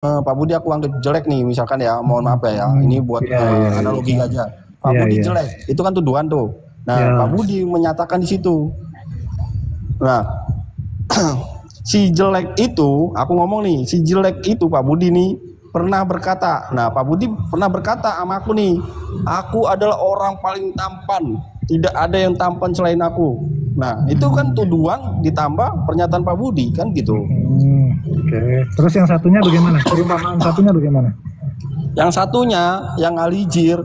Pak Budi aku anggap jelek nih misalkan ya, mohon maaf ya, ini buat Iya, iya, analogi iya. aja. Pak Iya, Budi iya. jelek, itu kan tuduhan tuh. Nah, Pak Ya, Budi menyatakan di situ. Nah, si jelek itu, aku ngomong nih, si jelek itu Pak Budi nih pernah berkata. Nah, Pak Budi pernah berkata sama aku nih, aku adalah orang paling tampan, tidak ada yang tampan selain aku. Nah, itu kan tuduhan ditambah pernyataan Pak Budi kan gitu. oke. Terus yang satunya bagaimana? Perumpamaan satunya bagaimana? Yang satunya yang alijir,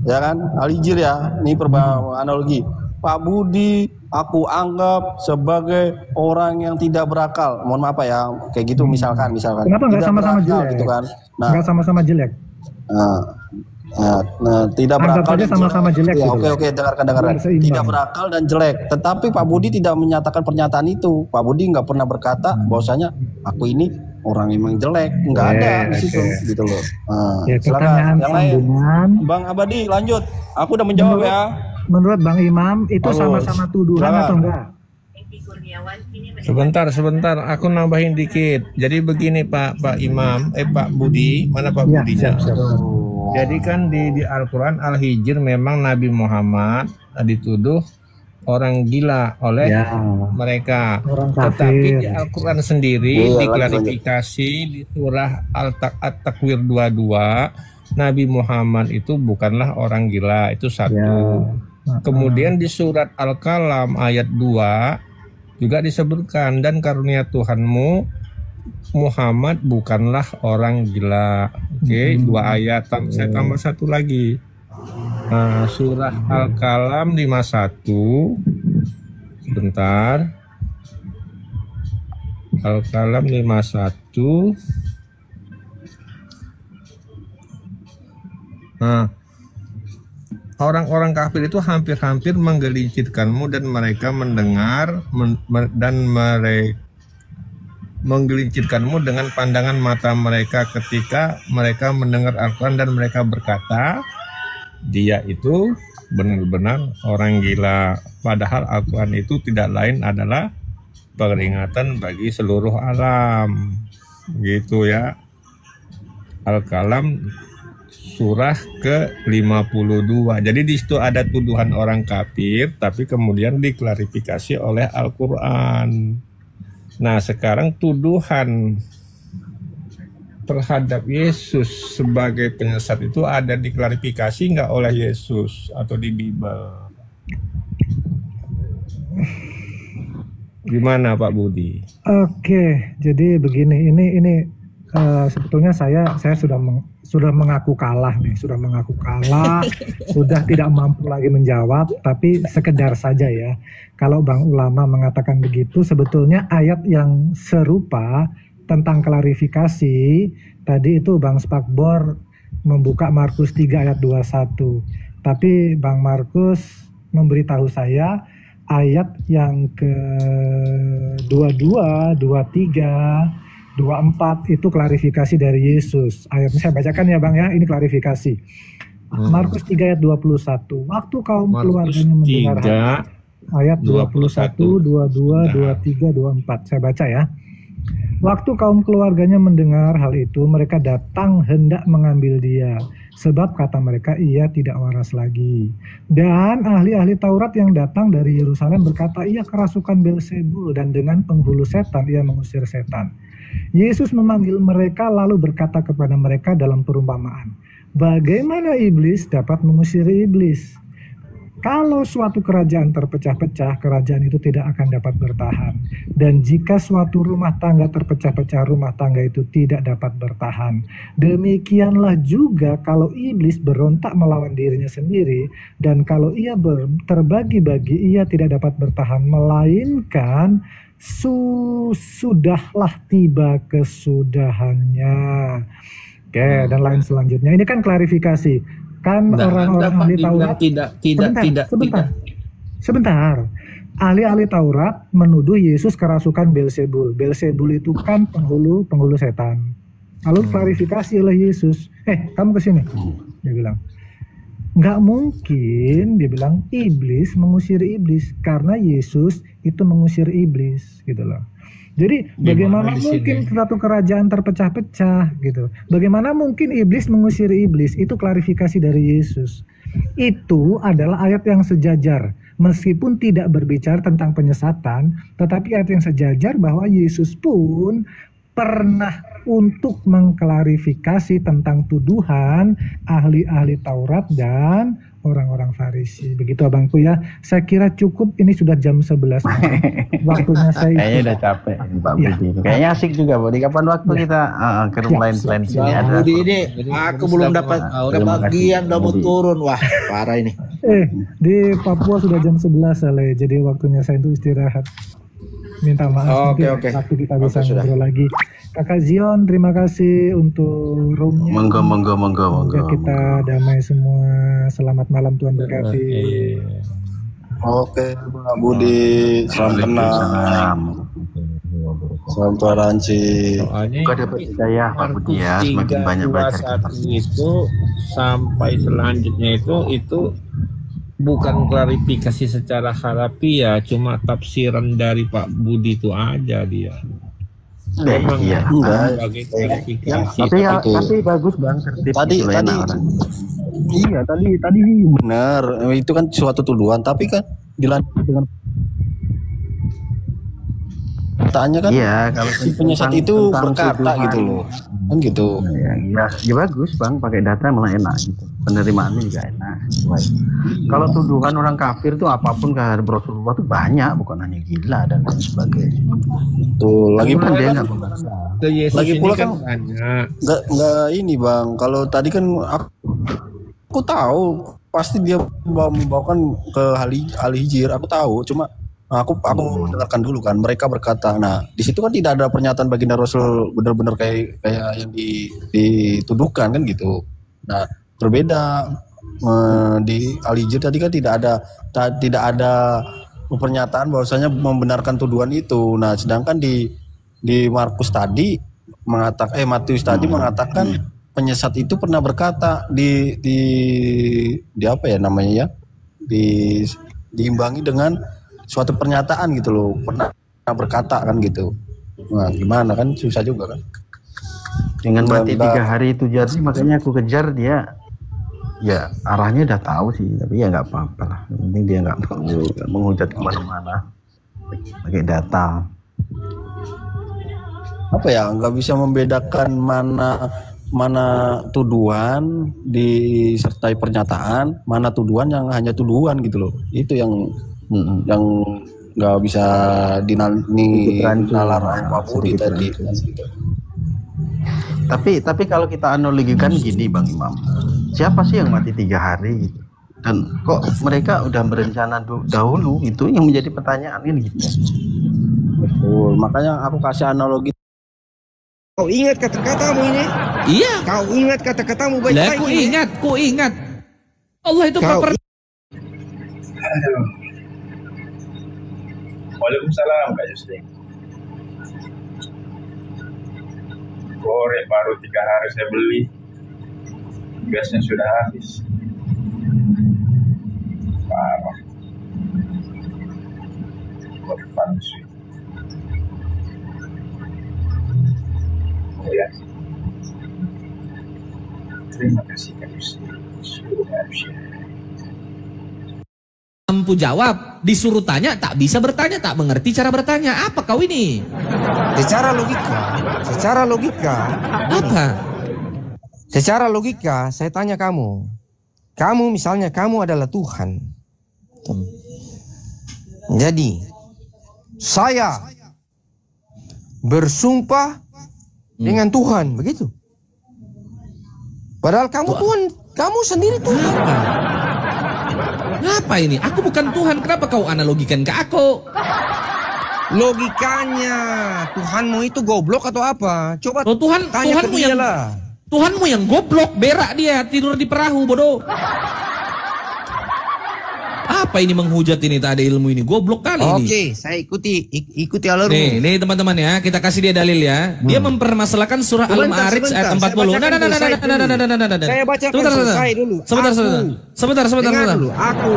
ya kan? Alijir ya, ini analogi. Pak Budi aku anggap sebagai orang yang tidak berakal. Mohon maaf ya, kayak gitu misalkan. Kenapa nggak Tidak sama-sama berakal jelek? gitu kan. Nah, Nggak sama-sama jelek. tidak Anggap berakal saja dan sama-sama jelek ya, gitu. oke, dengarkan. Biar seimbang. Tidak berakal dan jelek. Tetapi Pak Budi tidak menyatakan pernyataan itu. Pak Budi nggak pernah berkata bahwasanya aku ini orang emang jelek. Nggak ada di situ, gitu loh. Pertanyaan Silakan yang lain. sambungan. Bang Abadi lanjut. Aku udah menjawab ya. Menurut Bang Imam itu sama-sama tuduhan atau enggak? Sebentar, aku nambahin dikit. Jadi begini Pak Imam, Pak Budi, mana Pak Budinya? Jadi kan di Al-Quran Al-Hijr memang Nabi Muhammad dituduh orang gila oleh mereka. Tetapi di Al-Quran sendiri diklarifikasi di surah At-Takwir 22, Nabi Muhammad itu bukanlah orang gila, itu satu. Kemudian di surat Al-Qalam ayat 2 juga disebutkan, dan karunia Tuhanmu Muhammad bukanlah orang gila. Oke, 2 ayat. Saya tambah satu lagi. Nah, surah Al-Qalam 51. Sebentar. Al-Qalam 51. Nah, orang-orang kafir itu hampir-hampir menggelincirkanmu dan mereka mendengar dan mereka menggelincirkanmu dengan pandangan mata mereka ketika mereka mendengar Al-Quran, dan mereka berkata dia itu benar-benar orang gila. Padahal Al-Quran itu tidak lain adalah peringatan bagi seluruh alam, gitu ya. Al-Qalam surah ke-52. Jadi di situ ada tuduhan orang kafir, tapi kemudian diklarifikasi oleh Al-Quran. Nah, sekarang tuduhan terhadap Yesus sebagai penyesat itu ada diklarifikasi nggak oleh Yesus atau di Bible? Gimana Pak Budi? Oke, jadi begini, ini sebetulnya saya sudah mengaku kalah nih, sudah tidak mampu lagi menjawab, tapi sekedar saja ya. Kalau Bang Ulama mengatakan begitu, sebetulnya ayat yang serupa tentang klarifikasi tadi itu Bang Spakbor membuka Markus 3 ayat 21. Tapi Bang Markus memberitahu saya ayat yang ke-22, 23, 24 itu klarifikasi dari Yesus. Ayatnya saya bacakan ya Bang ya, ini klarifikasi. Markus 3 ayat 21. Waktu kaum keluarganya mendengar ayat 21, 22, 23, 24. Saya baca ya. Waktu kaum keluarganya mendengar hal itu, mereka datang hendak mengambil dia, sebab kata mereka ia tidak waras lagi. Dan ahli-ahli Taurat yang datang dari Yerusalem berkata ia kerasukan Beelzebul, dan dengan penghulu setan ia mengusir setan. Yesus memanggil mereka lalu berkata kepada mereka dalam perumpamaan, bagaimana iblis dapat mengusir iblis? Kalau suatu kerajaan terpecah-pecah, kerajaan itu tidak akan dapat bertahan. Dan jika suatu rumah tangga terpecah-pecah, rumah tangga itu tidak dapat bertahan. Demikianlah juga kalau iblis berontak melawan dirinya sendiri, dan kalau ia terbagi-bagi, ia tidak dapat bertahan, melainkan sudahlah tiba kesudahannya. Oke, dan lain selanjutnya. Ini kan klarifikasi. Kan orang-orang ahli Taurat sebentar. Ahli-ahli Taurat menuduh Yesus kerasukan Beelzebul. Beelzebul itu kan penghulu setan. Lalu klarifikasi oleh Yesus, kamu kesini. Dia bilang, nggak mungkin, dia bilang iblis mengusir iblis, karena Yesus itu mengusir iblis, gitu loh. Jadi bagaimana mungkin satu kerajaan terpecah-pecah gitu? Bagaimana mungkin iblis mengusir iblis? Itu klarifikasi dari Yesus. Itu adalah ayat yang sejajar. Meskipun tidak berbicara tentang penyesatan, tetapi ayat yang sejajar bahwa Yesus pun pernah untuk mengklarifikasi tentang tuduhan ahli-ahli Taurat dan orang-orang Farisi. Begitu abangku ya. Saya kira cukup, ini sudah jam 11. Waktunya saya kayaknya udah capek Pak Budi. Kayaknya asik juga Budi. Kapan waktu kita ke room lain sini ada. Budi ini aku belum dapat kebagian, udah mau turun. Wah, parah ini. Di Papua sudah jam 11 Ale. Jadi waktunya saya untuk istirahat. Minta maaf Oke. waktu kita bisa ngobrol lagi. Kakak Zion, terima kasih untuk roomnya. Monggo. Semoga kita damai semua. Selamat malam, Tuhan berkati. Oke, Pak Budi, salam kenal. Salam toleransi. Soalnya Kok dapat hidayah Pak Budi ya, semakin banyak belajar. itu sampai selanjutnya itu bukan klarifikasi secara harafiah, cuma tafsiran dari Pak Budi itu aja dia. Memang Iya. sebagai klarifikasi. Tapi bagus Bang, tertib Tadi gitu loh, enak orang. Iya, tadi benar. Itu kan suatu tuduhan, tapi kan dilanjut dengan pertanyaannya kan. Iya, kalau si penyesat itu berkata gitu loh. Kan gitu. Ya bagus Bang, pakai data malah enak gitu. Penerimaannya juga enak. Baik. Kalau tuduhan orang kafir tuh apapun ke Rasulullah tuh banyak, bukan hanya gila dan lain sebagainya. Tuh, lagi pula dia kan, nggak membantah. lagi pula kan banyak. nggak ini Bang. Kalau tadi kan aku tahu pasti dia membawakan ke ahli hijir. Aku tahu, cuma aku dengarkan dulu kan. Mereka berkata, nah di situ kan tidak ada pernyataan baginda Rasul benar-benar kayak yang dituduhkan kan gitu. Nah berbeda di Al-Hijr tadi kan tidak ada pernyataan bahwasanya membenarkan tuduhan itu. Nah sedangkan di Markus tadi Matius tadi mengatakan penyesat itu pernah berkata di apa ya namanya ya, diimbangi dengan suatu pernyataan gitu loh, pernah berkata kan gitu. Nah gimana kan, susah juga kan Dengan mati 3 hari itu jadi, makanya aku kejar dia. Ya arahnya udah tahu sih, tapi ya nggak apa-apa lah. Yang penting dia nggak menghujat kemana-mana pakai data. Apa ya, nggak bisa membedakan mana tuduhan disertai pernyataan, mana tuduhan yang hanya tuduhan gitu loh. Itu yang nggak bisa dinalar Pak Budi tadi. Tapi kalau kita analogikan gini Bang Imam, siapa sih yang mati 3 hari gitu? Dan kok mereka udah berencana dahulu? Itu yang menjadi pertanyaan ini gitu. Betul, makanya aku kasih analogi. Kau ingat kata-katamu ini? Iya. Kau ingat kata-katamu Lah, baik-baik. ku ingat. Allah itu proper. Waalaikumsalam Kak Yusri. Korek baru 3 hari saya beli, gasnya sudah habis. Parah. Korban sih. Oh ya. Terima kasih Kak Yusri. Mampu jawab, disuruh tanya tak bisa bertanya, tak mengerti cara bertanya. Apa kau ini? Secara logika. Apa? Secara logika, saya tanya kamu. Kamu misalnya kamu adalah Tuhan. Jadi, saya bersumpah dengan Tuhan, begitu. Padahal kamu Tuhan, kamu sendiri Tuhan. Apa ini? Aku bukan Tuhan. Kenapa kau analogikan ke aku? Logikanya, Tuhanmu itu goblok atau apa? Coba Oh, tanya ke dia lah. Tuhanmu yang goblok, berak dia tidur di perahu bodoh. Apa ini menghujat ini, tak ada ilmu ini, goblok kali ini. Oke, saya ikuti alurmu. Nih teman-teman ya, kita kasih dia dalil ya. Dia mempermasalahkan surah Al-Ma'arij ayat 40. Saya bacakan selesai dulu. Sebentar. Dengar dulu. Aku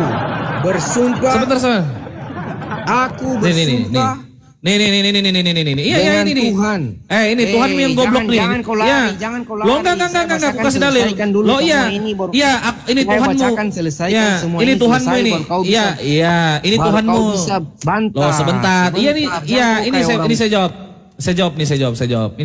bersumpah. Sebentar. Aku bersumpah Nih. Iya, ini Tuhan. Ini Tuhanmu yang goblok nih. Jangan kau lari, jangan kau lari. Lo enggak, aku kasih dalil. Lo iya. Iya, ini Tuhanmu. Ya, ini Tuhanmu ini. Iya, ini Tuhanmu. Lo sebentar. Iya nih, ini saya jawab. Saya jawab. Ini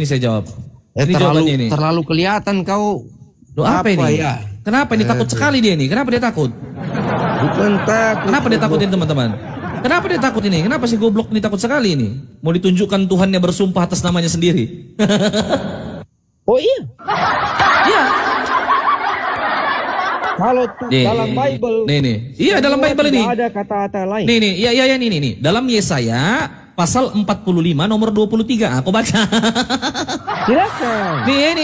saya jawab. Ini jawabannya ini. Terlalu kelihatan kau. Lo apa ini? Ya? Kenapa ini takut sekali dia nih? Kenapa dia takut? Bukan takut. Kenapa dia takut ini teman-teman? Kenapa dia takut ini? Kenapa si goblok ini takut sekali ini? Mau ditunjukkan Tuhannya bersumpah atas namanya sendiri. Oh iya? Iya. Kalau dalam Bible. Nih. Iya, dalam Bible ini. Tidak ada kata-kata lain. Nih. Iya, nih. Dalam Yesaya pasal 45 nomor 23. Aku baca. Silakan. Nih.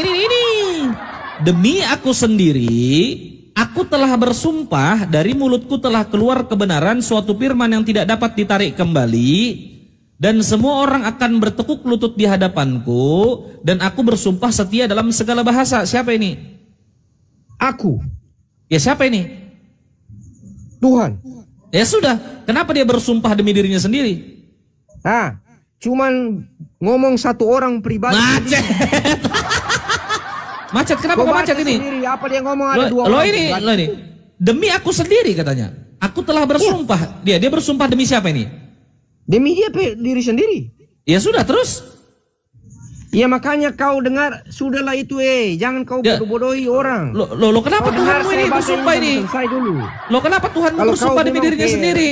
Demi aku sendiri, aku telah bersumpah, dari mulutku telah keluar kebenaran, suatu firman yang tidak dapat ditarik kembali, dan semua orang akan bertekuk lutut di hadapanku, dan aku bersumpah setia dalam segala bahasa. Siapa ini? Aku. Ya siapa ini? Tuhan. Ya sudah, kenapa dia bersumpah demi dirinya sendiri? Cuman ngomong satu orang pribadi. Macet, kenapa kok macet ini? Sendiri, apa dia ngomong ada dua orang? Lo ini. Demi aku sendiri katanya. Aku telah bersumpah. Dia bersumpah demi siapa ini? Demi dia diri sendiri. Ya sudah, terus? Ya makanya kau dengar, sudahlah itu jangan kau bodoh-bodohi orang. Lo kenapa Tuhanmu ini bersumpah ini? Selesai dulu. Lo kenapa Tuhanmu bersumpah demi dirinya sendiri?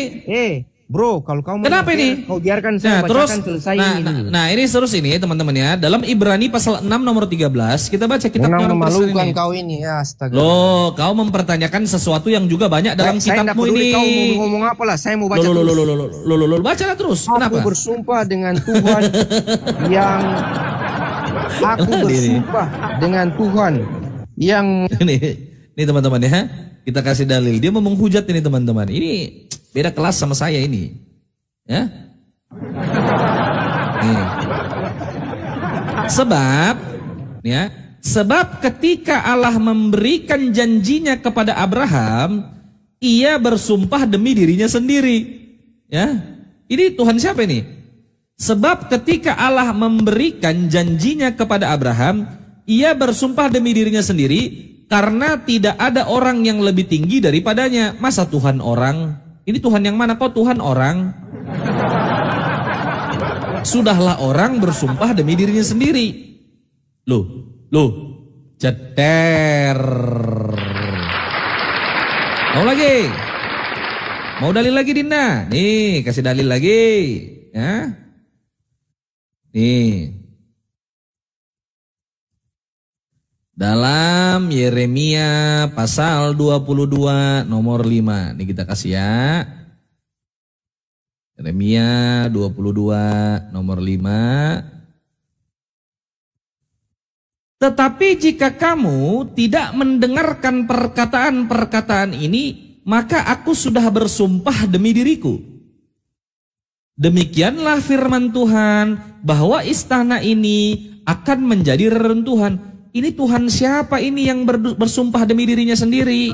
Bro, kalau kau kenapa ini? Kau biarkan saya bacakan selesai ini. Nah, ini terus ini teman-teman ya. Dalam Ibrani pasal 6 nomor 13, kita baca kitabnya orang Kristen ini. Kau ini ya, astaga. Loh, kau mempertanyakan sesuatu yang juga banyak dalam kitabmu ini. Kau mau ngomong apa lah? Saya mau baca terus. Lo bacalah terus. Kenapa? Aku bersumpah dengan Tuhan yang Ini teman-teman ya. Kita kasih dalil. Dia mau menghujat ini teman-teman. Ini beda kelas sama saya ini. Ya. Nih. Sebab ketika Allah memberikan janjinya kepada Abraham, ia bersumpah demi dirinya sendiri. Ya. Ini Tuhan siapa ini? Sebab ketika Allah memberikan janjinya kepada Abraham, ia bersumpah demi dirinya sendiri, karena tidak ada orang yang lebih tinggi daripadanya. Masa Tuhan orang? Ini Tuhan yang mana? Kok Tuhan orang? Sudahlah orang bersumpah demi dirinya sendiri. Loh, ceter. Mau lagi? Mau dalil lagi Dinda? Nih, kasih dalil lagi. Ya. Nih. Dalam Yeremia pasal 22 nomor 5. Ini kita kasih ya. Yeremia 22 nomor 5. Tetapi jika kamu tidak mendengarkan perkataan-perkataan ini, maka aku sudah bersumpah demi diriku. Demikianlah firman Tuhan, bahwa istana ini akan menjadi reruntuhan. Ini Tuhan siapa ini yang bersumpah demi dirinya sendiri?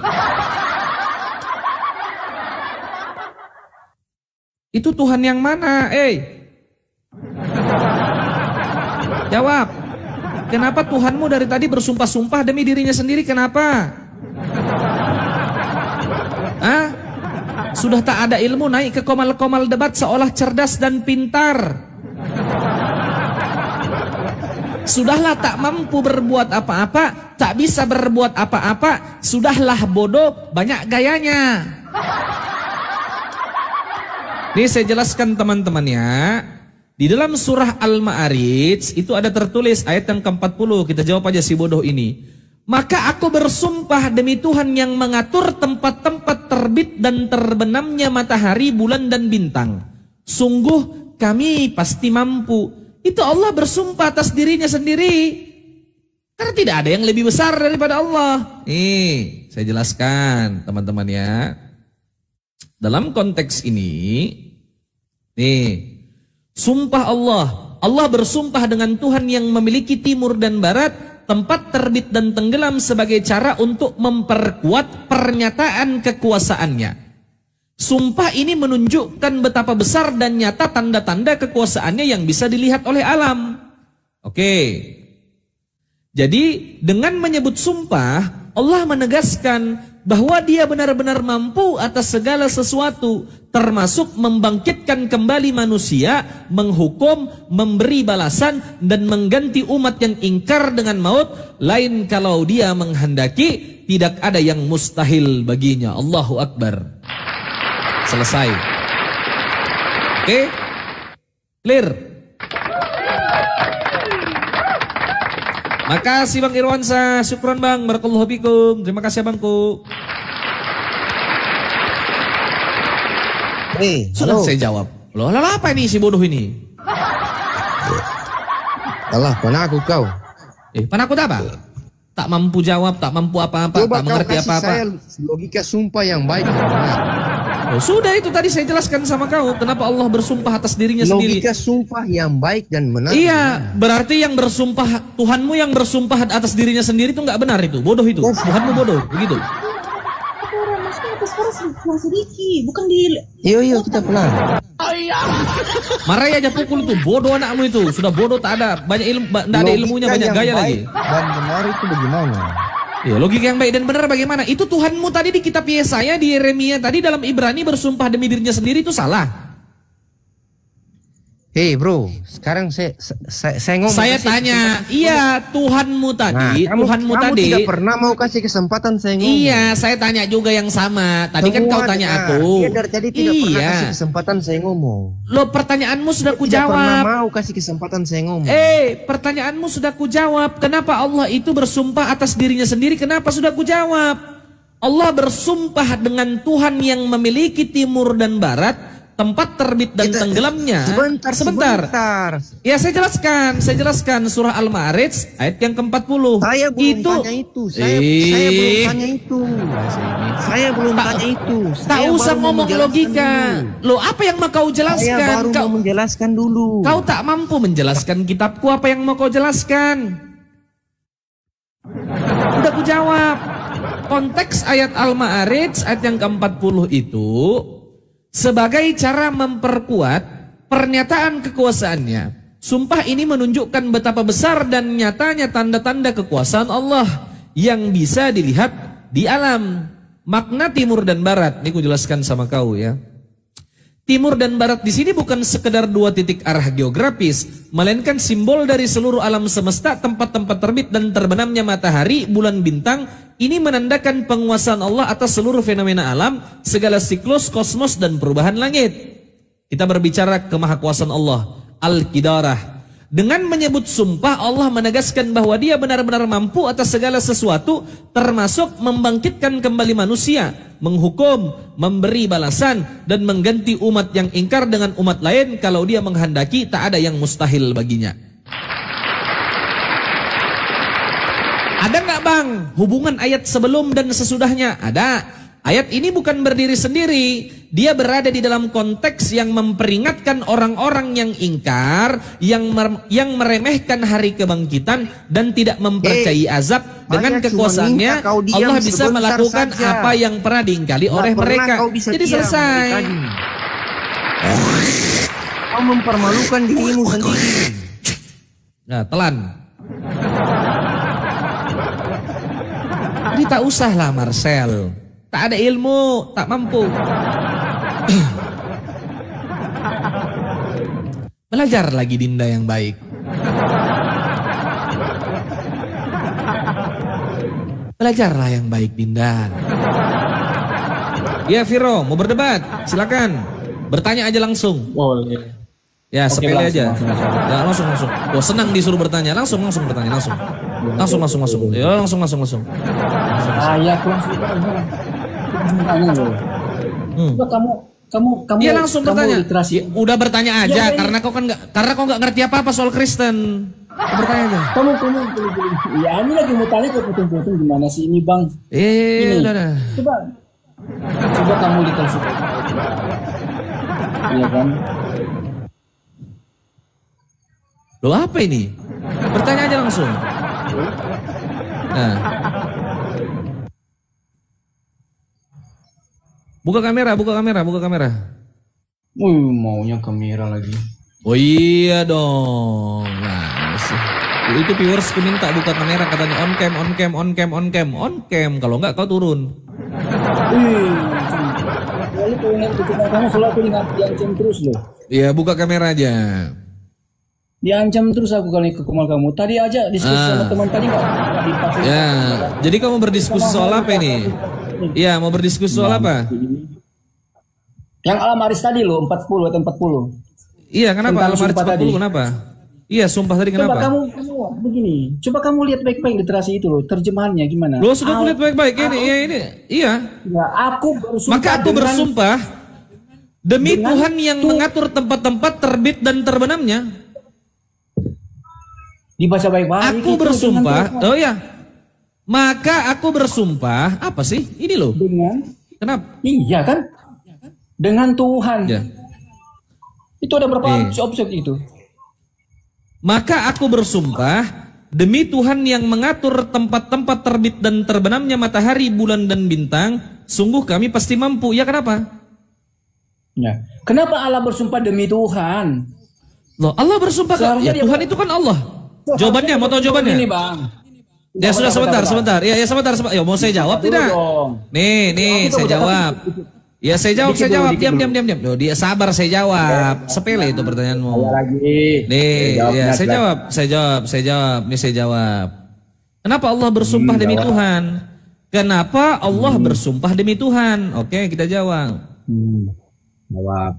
Itu Tuhan yang mana? Jawab. Kenapa Tuhanmu dari tadi bersumpah-sumpah demi dirinya sendiri? Kenapa? Sudah tak ada ilmu, naik ke komal-komal debat seolah cerdas dan pintar. Sudahlah tak mampu berbuat apa-apa, tak bisa berbuat apa-apa, sudahlah bodoh, banyak gayanya. Ini saya jelaskan teman-teman ya. Di dalam surah Al-Ma'arij itu ada tertulis ayat yang ke-40, kita jawab aja si bodoh ini. Maka aku bersumpah demi Tuhan yang mengatur tempat-tempat terbit dan terbenamnya matahari, bulan dan bintang. Sungguh kami pasti mampu. Itu Allah bersumpah atas dirinya sendiri. Karena tidak ada yang lebih besar daripada Allah. Nih, saya jelaskan teman-teman ya. Dalam konteks ini, nih, sumpah Allah. Allah bersumpah dengan Tuhan yang memiliki timur dan barat, tempat terbit dan tenggelam sebagai cara untuk memperkuat pernyataan kekuasaannya. Sumpah ini menunjukkan betapa besar dan nyata tanda-tanda kekuasaannya yang bisa dilihat oleh alam. Oke. Jadi dengan menyebut sumpah, Allah menegaskan bahwa dia benar-benar mampu atas segala sesuatu, termasuk membangkitkan kembali manusia, menghukum, memberi balasan, dan mengganti umat yang ingkar dengan maut. Lain kalau dia menghendaki, tidak ada yang mustahil baginya. Allahu Akbar. Selesai. Oke? Clear? Makasih Bang Irwansa, syukron Bang, barakallahu fikum. Terima kasih Bangku. Sudah halo. saya jawab. Loh, apa ini si bodoh ini? Allah, penakut kau. Penakut apa? Tak mampu jawab, tak mampu apa-apa, tak mengerti apa-apa. Saya logika sumpah yang baik. Oh, sudah itu tadi saya jelaskan sama kau. Kenapa Allah bersumpah atas dirinya sendiri? Logika sumpah yang baik dan benar. Iya, berarti yang bersumpah, Tuhanmu yang bersumpah atas dirinya sendiri itu nggak benar itu. Bodoh itu. Tuhanmu bodoh, begitu. Bukan di. Iya kita pelan. Marahi aja pukul itu, bodoh anakmu itu. Sudah bodoh, tak ada banyak ilmu, tidak ada ilmunya, banyak gaya lagi. Dan benar itu bagaimana? Ya, logika yang baik dan benar bagaimana? Itu Tuhanmu tadi di kitab Yesaya, di Yeremia tadi dalam Ibrani bersumpah demi dirinya sendiri itu salah. Hei bro, sekarang saya ngomong. Saya tanya, iya Tuhanmu tadi, kamu tidak pernah mau kasih kesempatan saya ngomong. Iya, saya tanya juga yang sama. Tadi kan kau tanya aku. Jadi tidak pernah kasih kesempatan saya ngomong. Loh, pertanyaanmu sudah kujawab. Tidak pernah mau kasih kesempatan saya ngomong. Pertanyaanmu sudah kujawab. Kenapa Allah itu bersumpah atas dirinya sendiri? Kenapa sudah kujawab? Allah bersumpah dengan Tuhan yang memiliki timur dan barat, tempat terbit dan tenggelamnya. Sebentar. Ya saya jelaskan surah Al-Ma'arij ayat yang ke-40. Saya belum tanya itu. Saya belum tanya itu. Saya belum tanya itu. Tak usah ngomong logika. Loh, apa yang mau kau jelaskan? Saya baru mau menjelaskan dulu. Kau tak mampu menjelaskan kitabku, apa yang mau kau jelaskan? Udah ku jawab. Konteks ayat Al-Ma'arij ayat yang ke-40 itu sebagai cara memperkuat pernyataan kekuasaannya. Sumpah ini menunjukkan betapa besar dan nyatanya tanda-tanda kekuasaan Allah yang bisa dilihat di alam. Makna timur dan barat, ini ku jelaskan sama kau ya. Timur dan barat di sini bukan sekedar dua titik arah geografis, melainkan simbol dari seluruh alam semesta, tempat-tempat terbit dan terbenamnya matahari, bulan, bintang. Ini menandakan penguasaan Allah atas seluruh fenomena alam, segala siklus, kosmos, dan perubahan langit. Kita berbicara kemahakuasaan Allah, Al-Qidarah. Dengan menyebut sumpah, Allah menegaskan bahwa dia benar-benar mampu atas segala sesuatu, termasuk membangkitkan kembali manusia, menghukum, memberi balasan, dan mengganti umat yang ingkar dengan umat lain. Kalau dia menghendaki, tak ada yang mustahil baginya. Ada nggak bang hubungan ayat sebelum dan sesudahnya? Ada. Ayat ini bukan berdiri sendiri. Dia berada di dalam konteks yang memperingatkan orang-orang yang ingkar, yang meremehkan hari kebangkitan dan tidak mempercayai azab. Dengan kekuasaannya Allah bisa melakukan apa yang pernah diingkari oleh mereka. Jadi selesai. Kau mempermalukan dirimu sendiri. Nah, telan. Jadi tak usahlah Marcel. Tak ada ilmu, tak mampu. Belajar lagi Dinda yang baik. Belajarlah yang baik Dinda. Ya Viro, mau berdebat? Silakan. Bertanya aja langsung. Boleh. Ya sepele aja. Langsung. Ya langsung. Wah senang disuruh bertanya. Langsung bertanya langsung. Langsung. Ya langsung. Ya aku langsung tanya loh. Coba kamu Iya langsung bertanya. Literasi. Ya, udah bertanya aja karena kau nggak ngerti apa-apa soal Kristen. Bertanya aja. Kamu ya ini lagi mau tanya ke potong-potong gimana sih ini Bang? Udah. Coba kamu dikasih tahu. Iya kan? Loh apa ini? Bertanya aja langsung. Nah. Buka kamera, buka kamera, buka kamera. Maunya kamera lagi. Oh iya dong. Nah, itu viewers ku minta buka kamera, katanya on cam, on cam, on cam, on cam, on cam. Kalau enggak kau turun. Lalu kalau ingat itu kamu selalu diancam terus loh. Iya, buka kamera aja. Diancam terus aku kali ke Kemal kamu. Tadi aja diskusi sama teman tadi nggak dipaksa. Ya, jadi kamu berdiskusi soal apa ini? Iya, mau berdiskusi soal apa? Yang Al-Maris tadi loh, 40 atau 40. Iya, kenapa Al-Maris 40 tadi. Kenapa? Iya, sumpah tadi kenapa? Coba kamu begini, coba kamu lihat baik-baik literasi itu loh, terjemahannya gimana? Lo sudah lihat baik-baik ini, iya. Ya, aku bersumpah. Maka aku bersumpah demi Tuhan yang mengatur tempat-tempat terbit dan terbenamnya. Dibaca baik-baik. Aku bersumpah, oh ya. Maka aku bersumpah, apa sih? Ini loh. Dengan? Kenapa? Iya kan? Dengan Tuhan. Ya. Itu ada berapa objek itu? Maka aku bersumpah demi Tuhan yang mengatur tempat-tempat terbit dan terbenamnya matahari, bulan dan bintang, sungguh kami pasti mampu. Ya kenapa? Ya. Kenapa Allah bersumpah demi Tuhan? Loh, Allah bersumpah ya Tuhan itu kan Allah. Jawabannya, mau tahu jawabannya? Ini bang. Ya sudah sebentar. Ya sebentar. Ya mau saya jawab tidak? Nih, saya jawab. Ya saya jawab. Diam. Loh, dia sabar saya jawab. Sepele itu pertanyaanmu. Nih, ya saya jawab. Nih saya jawab. Kenapa Allah bersumpah demi Tuhan? Kenapa Allah bersumpah demi Tuhan? Oke, kita jawab. Jawab.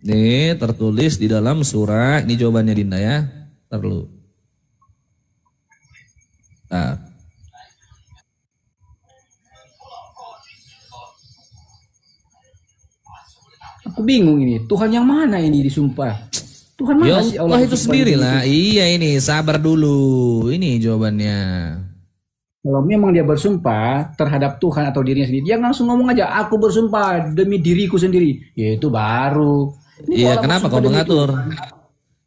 Nih, tertulis di dalam surah. Ini jawabannya Dinda ya. Ntar dulu. Nah. Aku bingung ini, Tuhan yang mana ini disumpah? Tuhan mana sih Allah itu sendirilah. Iya ini, sabar dulu. Ini jawabannya. Kalau memang dia bersumpah terhadap Tuhan atau dirinya sendiri, dia langsung ngomong aja, aku bersumpah demi diriku sendiri. Ya itu baru. Iya, kenapa kau mengatur?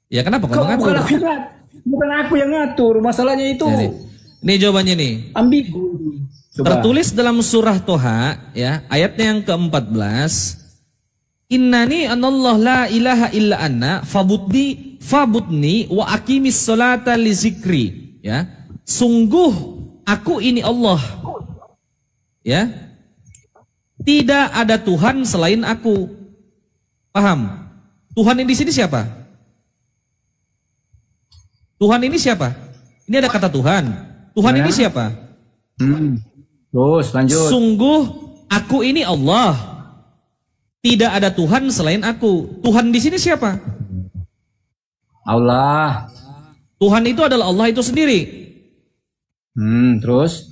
Ya kenapa kau mengatur? Bukan aku yang ngatur, masalahnya itu. Ini jawabannya nih. Ambigu. Tertulis dalam surah Toha, ya, ayatnya yang ke-14. Innani anallah la ilaha illa anna fabudni wa aqimis salata li zikri. Ya. Sungguh aku ini Allah. Ya. Tidak ada Tuhan selain aku. Paham? Tuhan ini di sini siapa? Tuhan ini siapa? Ini ada kata Tuhan. Tuhan ini siapa? Terus lanjut. Sungguh aku ini Allah. Tidak ada Tuhan selain aku. Tuhan di sini siapa? Allah. Tuhan itu adalah Allah itu sendiri. Terus?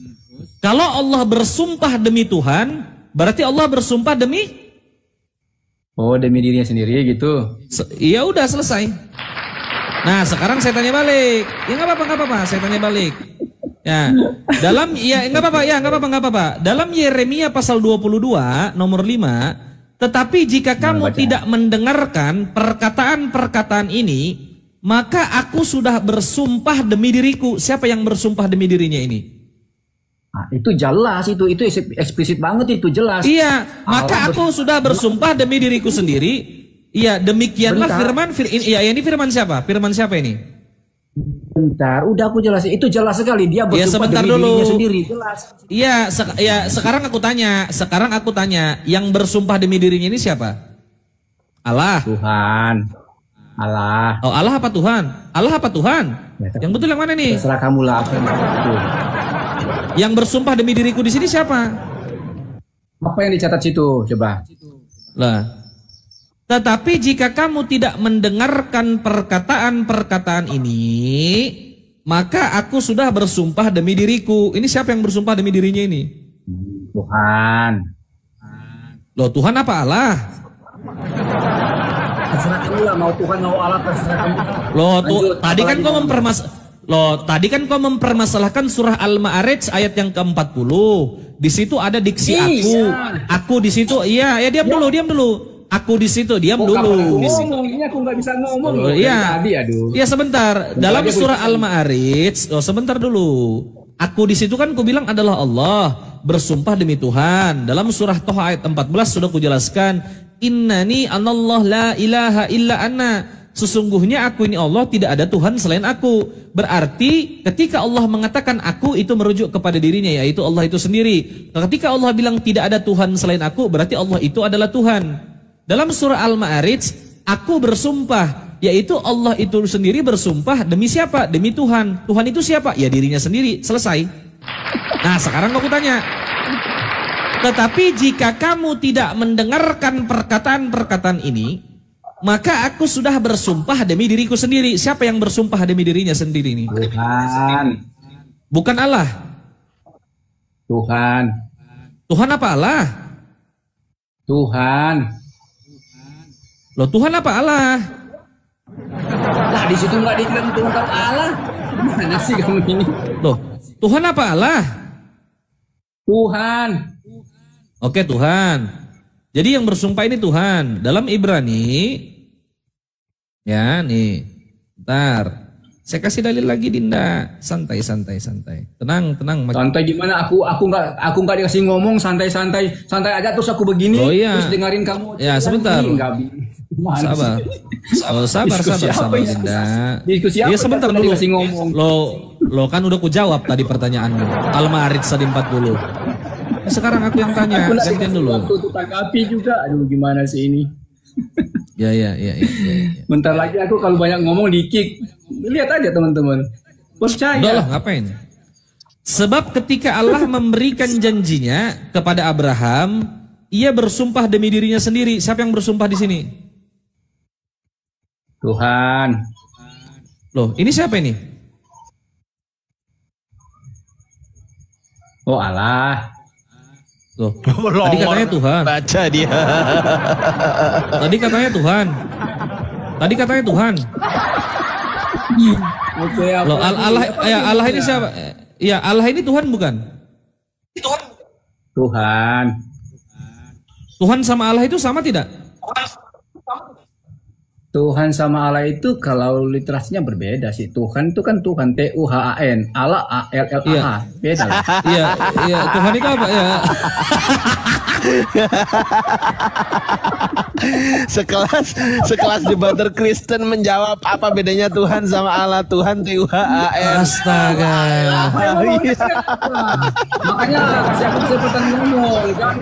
Kalau Allah bersumpah demi Tuhan, berarti Allah bersumpah demi? Oh, demi dirinya sendiri gitu. Iya udah selesai. Nah sekarang saya tanya balik. Ya nggak apa-apa. Saya tanya balik. Ya, dalam nggak apa-apa. Dalam Yeremia pasal 22 nomor 5, tetapi jika kamu tidak mendengarkan perkataan-perkataan ini, maka aku sudah bersumpah demi diriku. Siapa yang bersumpah demi dirinya ini? Nah, itu jelas, itu eksplisit banget, itu jelas. Iya, maka aku sudah bersumpah demi diriku sendiri. Iya, demikianlah firman. Iya, ini firman siapa? Firman siapa ini? Bentar, udah aku jelasin. Itu jelas sekali, dia bersumpah demi dirinya sendiri. Jelas. Iya, sekarang aku tanya, yang bersumpah demi dirinya ini siapa? Allah. Tuhan. Allah. Oh, Allah apa Tuhan? Allah apa Tuhan? Ya, yang betul yang mana nih? Terserah kamu lah apa yang betul. Yang bersumpah demi diriku di sini siapa? Apa yang dicatat situ? Coba. Lah. Tetapi jika kamu tidak mendengarkan perkataan-perkataan ini, maka aku sudah bersumpah demi diriku. Ini siapa yang bersumpah demi dirinya ini? Tuhan. Loh, Tuhan apa Allah? Terserah kamu lah, mau Tuhan mau Allah terserah kamu. Tadi kan kau mempermasalahkan surah Al-Ma'arij ayat yang ke-40. Di situ ada diksi aku di situ. Iya, diam dulu. Aku di situ, diam dulu. Ini aku nggak bisa ngomong. Iya sebentar. Dalam surah Al-Ma'arij, sebentar dulu. Aku di situ kan ku bilang adalah Allah. bersumpah demi Tuhan. Dalam surah Toha ayat 14 sudah kujelaskan, innani anallah la ilaha illa anna. Sesungguhnya aku ini Allah, tidak ada Tuhan selain aku. Berarti ketika Allah mengatakan aku, itu merujuk kepada dirinya, yaitu Allah itu sendiri. Ketika Allah bilang tidak ada Tuhan selain aku, berarti Allah itu adalah Tuhan. Dalam surah Al-Ma'arij, aku bersumpah, yaitu Allah itu sendiri bersumpah demi siapa? Demi Tuhan. Tuhan itu siapa? Ya dirinya sendiri. Selesai. Nah sekarang aku tanya, tetapi jika kamu tidak mendengarkan perkataan-perkataan ini, maka aku sudah bersumpah demi diriku sendiri. Siapa yang bersumpah demi dirinya sendiri ini? Tuhan. Bukan Allah. Tuhan. Tuhan apa Allah? Tuhan. Loh Tuhan apa Allah? Lah di situ nggak dibilang Tuhan apa Allah. Gimana sih kamu ini? Loh Tuhan apa Allah? Tuhan. Oke Tuhan. Jadi yang bersumpah ini Tuhan. Dalam Ibrani, ya nih, bentar. Saya kasih dalil lagi Dinda. Santai. Tenang. Santai gimana? Aku nggak dikasih ngomong, santai aja terus aku begini. Oh, iya. Terus dengerin kamu. Ya sebentar. Sabar. Oh, sabar Dinda. Diskusi apa? Iya sebentar dulu. Dikasih ngomong. Lo kan udah kujawab tadi pertanyaanmu. Al-Ma'arij tadi 40. Sekarang aku yang tanya, gantian dulu. Aku tanggapi juga, aduh gimana sih ini? Ya. Bentar lagi aku kalau banyak ngomong di-kick. Lihat aja teman-teman. Percaya. Udah lah, ngapain? Sebab ketika Allah memberikan janjinya kepada Abraham, ia bersumpah demi dirinya sendiri. Siapa yang bersumpah di sini? Tuhan. Loh, ini siapa ini? Oh Allah. Loh, tadi katanya Tuhan. Baca dia. Tadi katanya Tuhan. Oke, Loh, Allah ini siapa? Ya, Allah ini Tuhan bukan? Tuhan. Tuhan sama Allah itu sama tidak? Tuhan sama Allah itu kalau literasinya berbeda sih. Tuhan itu kan Tuhan, Tuhan. Allah ALLAH. Iya. Beda lah. Iya, Tuhan itu apa ya? sekelas debater Kristen menjawab apa bedanya Tuhan sama Allah. Tuhan Tuhan. Astaga. Makanya siapa kesempatan ngomong. Jangan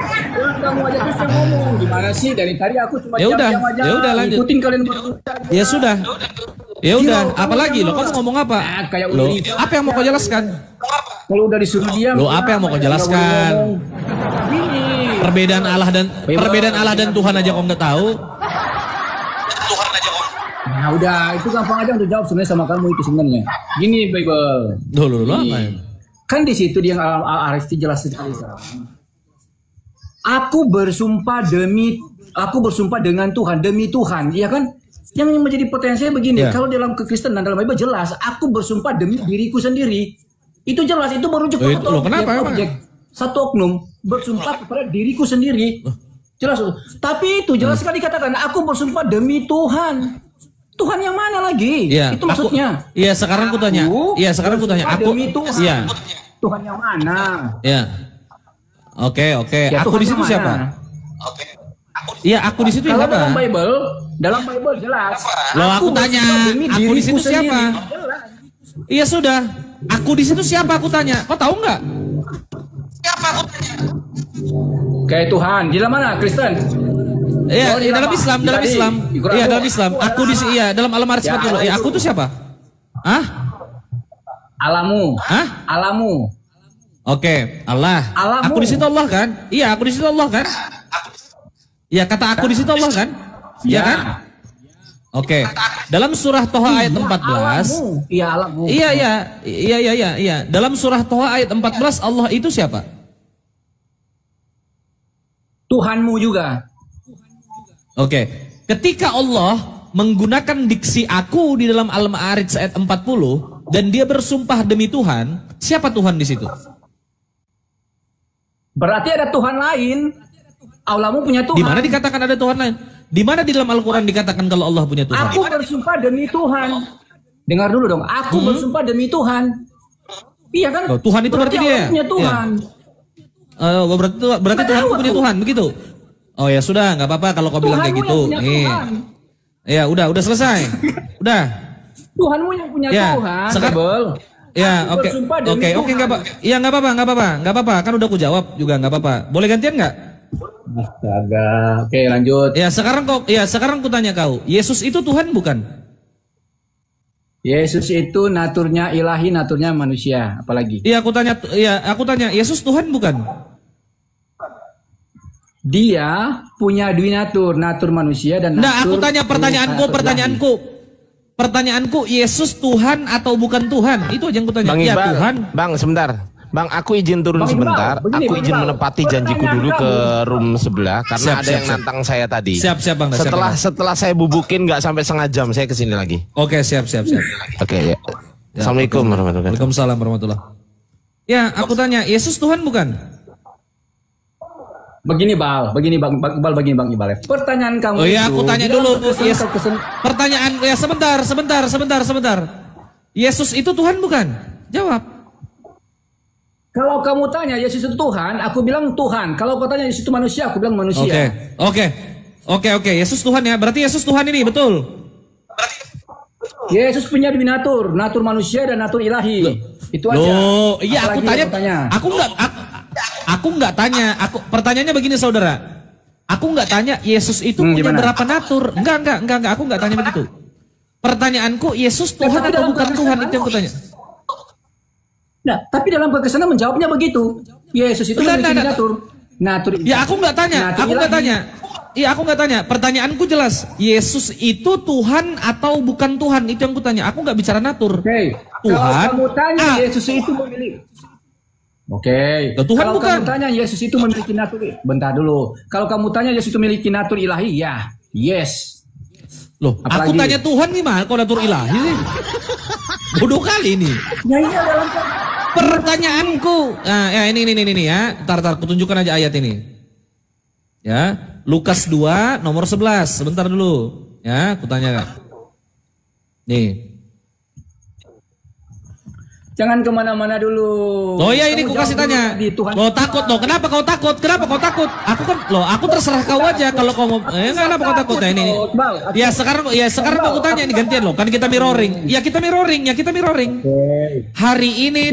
kamu aja terus yang ngomong. Gimana sih dari tadi aku cuma diam aja. Ya udah lanjut. Ikutin kalian. Ya sudah. Ya udah, apalagi lo kamu ngomong apa? Lo apa yang mau kau jelaskan? Kalau udah disuruh diam. Lo apa yang mau kau jelaskan? Perbedaan Allah dan Tuhan aja kau nggak tahu. Nah udah, itu gampang aja untuk jawab sebenarnya sama kamu itu sebenarnya. Gini Bible. Dulu apa? Kan di situ dia Aristi jelas sekali. Aku bersumpah dengan Tuhan, demi Tuhan, iya kan? Yang menjadi potensinya begini, kalau dalam kekristenan dalam Bible jelas, aku bersumpah demi diriku sendiri. Itu jelas, itu merujuk kepada objek. Satu oknum bersumpah kepada diriku sendiri. Jelas. Tapi itu jelas sekali dikatakan, aku bersumpah demi Tuhan. Tuhan yang mana lagi? Ya, itu maksudnya. Iya, sekarang aku tanya. Aku demi Tuhan. Iya. Tuhan yang mana? Ya. Oke. Ya, aku di situ siapa? Iya, aku di situ siapa? Dalam Bible jelas. Loh, aku tanya, aku di situ siapa? Iya sudah. Aku di situ siapa aku tanya? Kau tahu nggak? Siapa aku tanya? Kayak Tuhan. Di dalam mana? Kristen? Iya, dalam Islam. Iya, dalam Islam. Aku di sini, iya, dalam Al-Ma'arij 40. Iya, aku tuh siapa? Hah? Alamu. Hah? Alamu. Oke, Allah. Alamu. Aku di situ Allah kan? Iya, aku di situ Allah kan? Iya, kata aku di situ Allah kan? Iya kan? Oke. Dalam surah Toha ayat 14. Iya, alamu. Iya. Dalam surah Toha ayat 14 Allah itu siapa? Tuhanmu juga. Oke. Ketika Allah menggunakan diksi aku di dalam Al-Ma'arij ayat 40 dan dia bersumpah demi Tuhan, siapa Tuhan di situ? Berarti ada Tuhan lain. Allahmu punya Tuhan. Di mana dikatakan ada Tuhan lain? Di mana di dalam Al-Quran dikatakan kalau Allah punya Tuhan? Aku bersumpah demi Tuhan. Dengar dulu dong. Aku bersumpah demi Tuhan. Iya kan? Loh, Tuhan itu berarti dia. Punya Tuhan. Berarti Tuhan punya Tuhan, begitu? Oh ya sudah, nggak apa-apa kalau kau bilang kayak gitu. Nih. Ya udah selesai. Udah. Tuhanmu yang punya Tuhan. Sekarang. Ya oke nggak apa. Ya nggak apa-apa. Kan udah aku jawab juga nggak apa-apa. Boleh gantian nggak? Astaga. Oke lanjut. Ya sekarang ku tanya kau. Yesus itu Tuhan bukan? Yesus itu naturnya ilahi, naturnya manusia. Apalagi? Iya aku tanya. Yesus Tuhan bukan? Dia punya dua natur manusia dan natur. Nah, aku tanya pertanyaanku, Yesus Tuhan atau bukan Tuhan? Itu aja yang kutanya. Bang ya Iqbal, Tuhan. Bang sebentar. Bang, aku izin turun sebentar. Aku izin menepati janjiku dulu ke room sebelah karena ada yang nantang saya tadi. Siap Bang. Setelah saya bubukin nggak sampai setengah jam saya kesini lagi. Oke, siap. Oke, ya. Assalamualaikum warahmatullahi wabarakatuh. Waalaikumsalam warahmatullahi. Ya, aku tanya, Yesus Tuhan bukan? Begini Bang Iqbal. Pertanyaan kamu. Oh iya, aku tanya dulu. Pertanyaan ya sebentar. Yesus itu Tuhan bukan? Jawab. Kalau kamu tanya Yesus itu Tuhan, aku bilang Tuhan. Kalau kau tanya Yesus itu manusia, aku bilang manusia. Oke. Yesus Tuhan ya. Berarti Yesus Tuhan ini betul. Yesus punya dua natur manusia dan natur ilahi. Itu aja. Loh, iya aku tanya. Aku nggak tanya. Pertanyaannya begini saudara. Aku nggak tanya Yesus itu punya berapa natur. Enggak. Aku nggak tanya begitu. Pertanyaanku Yesus Tuhan atau bukan Tuhan itu yang aku tanya. Nah, tapi dalam kekristenan menjawabnya begitu. Yesus itu memiliki natur. Ya aku nggak tanya. Iya aku nggak tanya. Pertanyaanku jelas. Yesus itu Tuhan atau bukan Tuhan itu yang aku tanya. Aku nggak bicara natur. Tuhan. Kalau kamu tanya Yesus itu memiliki. Kalau kamu tanya Yesus itu memiliki natur. Bentar dulu. Kalau kamu tanya Yesus itu memiliki natur ilahi, ya, yes. Loh, aku tanya Tuhan gimana? Kok natur ilahi sih? Bodoh kali ini. Ya iya dalam pertanyaanku. Nah, ya ini ya. Tar kutunjukkan aja ayat ini. Ya, Lukas 2 nomor 11. Sebentar dulu. Ya, kutanya Kak. Nih. Jangan kemana-mana dulu. Oh iya ini ku kasih tanya. Lo takut loh. Kenapa kau takut? Aku terserah kau aja kalau kau mau. Kenapa kau takut? Nah ini. Ya sekarang aku tanya ini gantian loh. Kan kita mirroring. Ya kita mirroring. Hari ini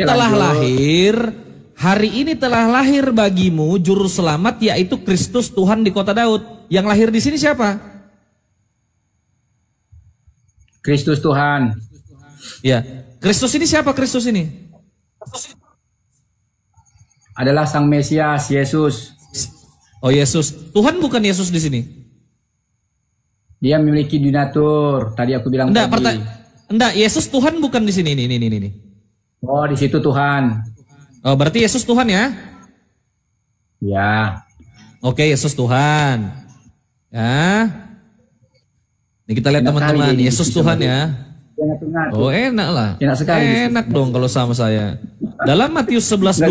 telah lahir bagimu juru selamat yaitu Kristus Tuhan di kota Daud. Yang lahir di sini siapa? Kristus Tuhan. Ya. Kristus ini siapa Kristus ini? Adalah Sang Mesias, Yesus. Oh Yesus. Tuhan bukan Yesus di sini. Dia memiliki dua natur. Tadi aku bilang Enggak, Yesus Tuhan bukan di sini. Ini. Oh, di situ Tuhan. Oh, berarti Yesus Tuhan ya? Ya. Oke, Yesus Tuhan. Ya. Ini kita lihat teman-teman, Yesus Tuhan ya. Oh enak lah. Enak dong kalau sama saya. Dalam Matius 11:25.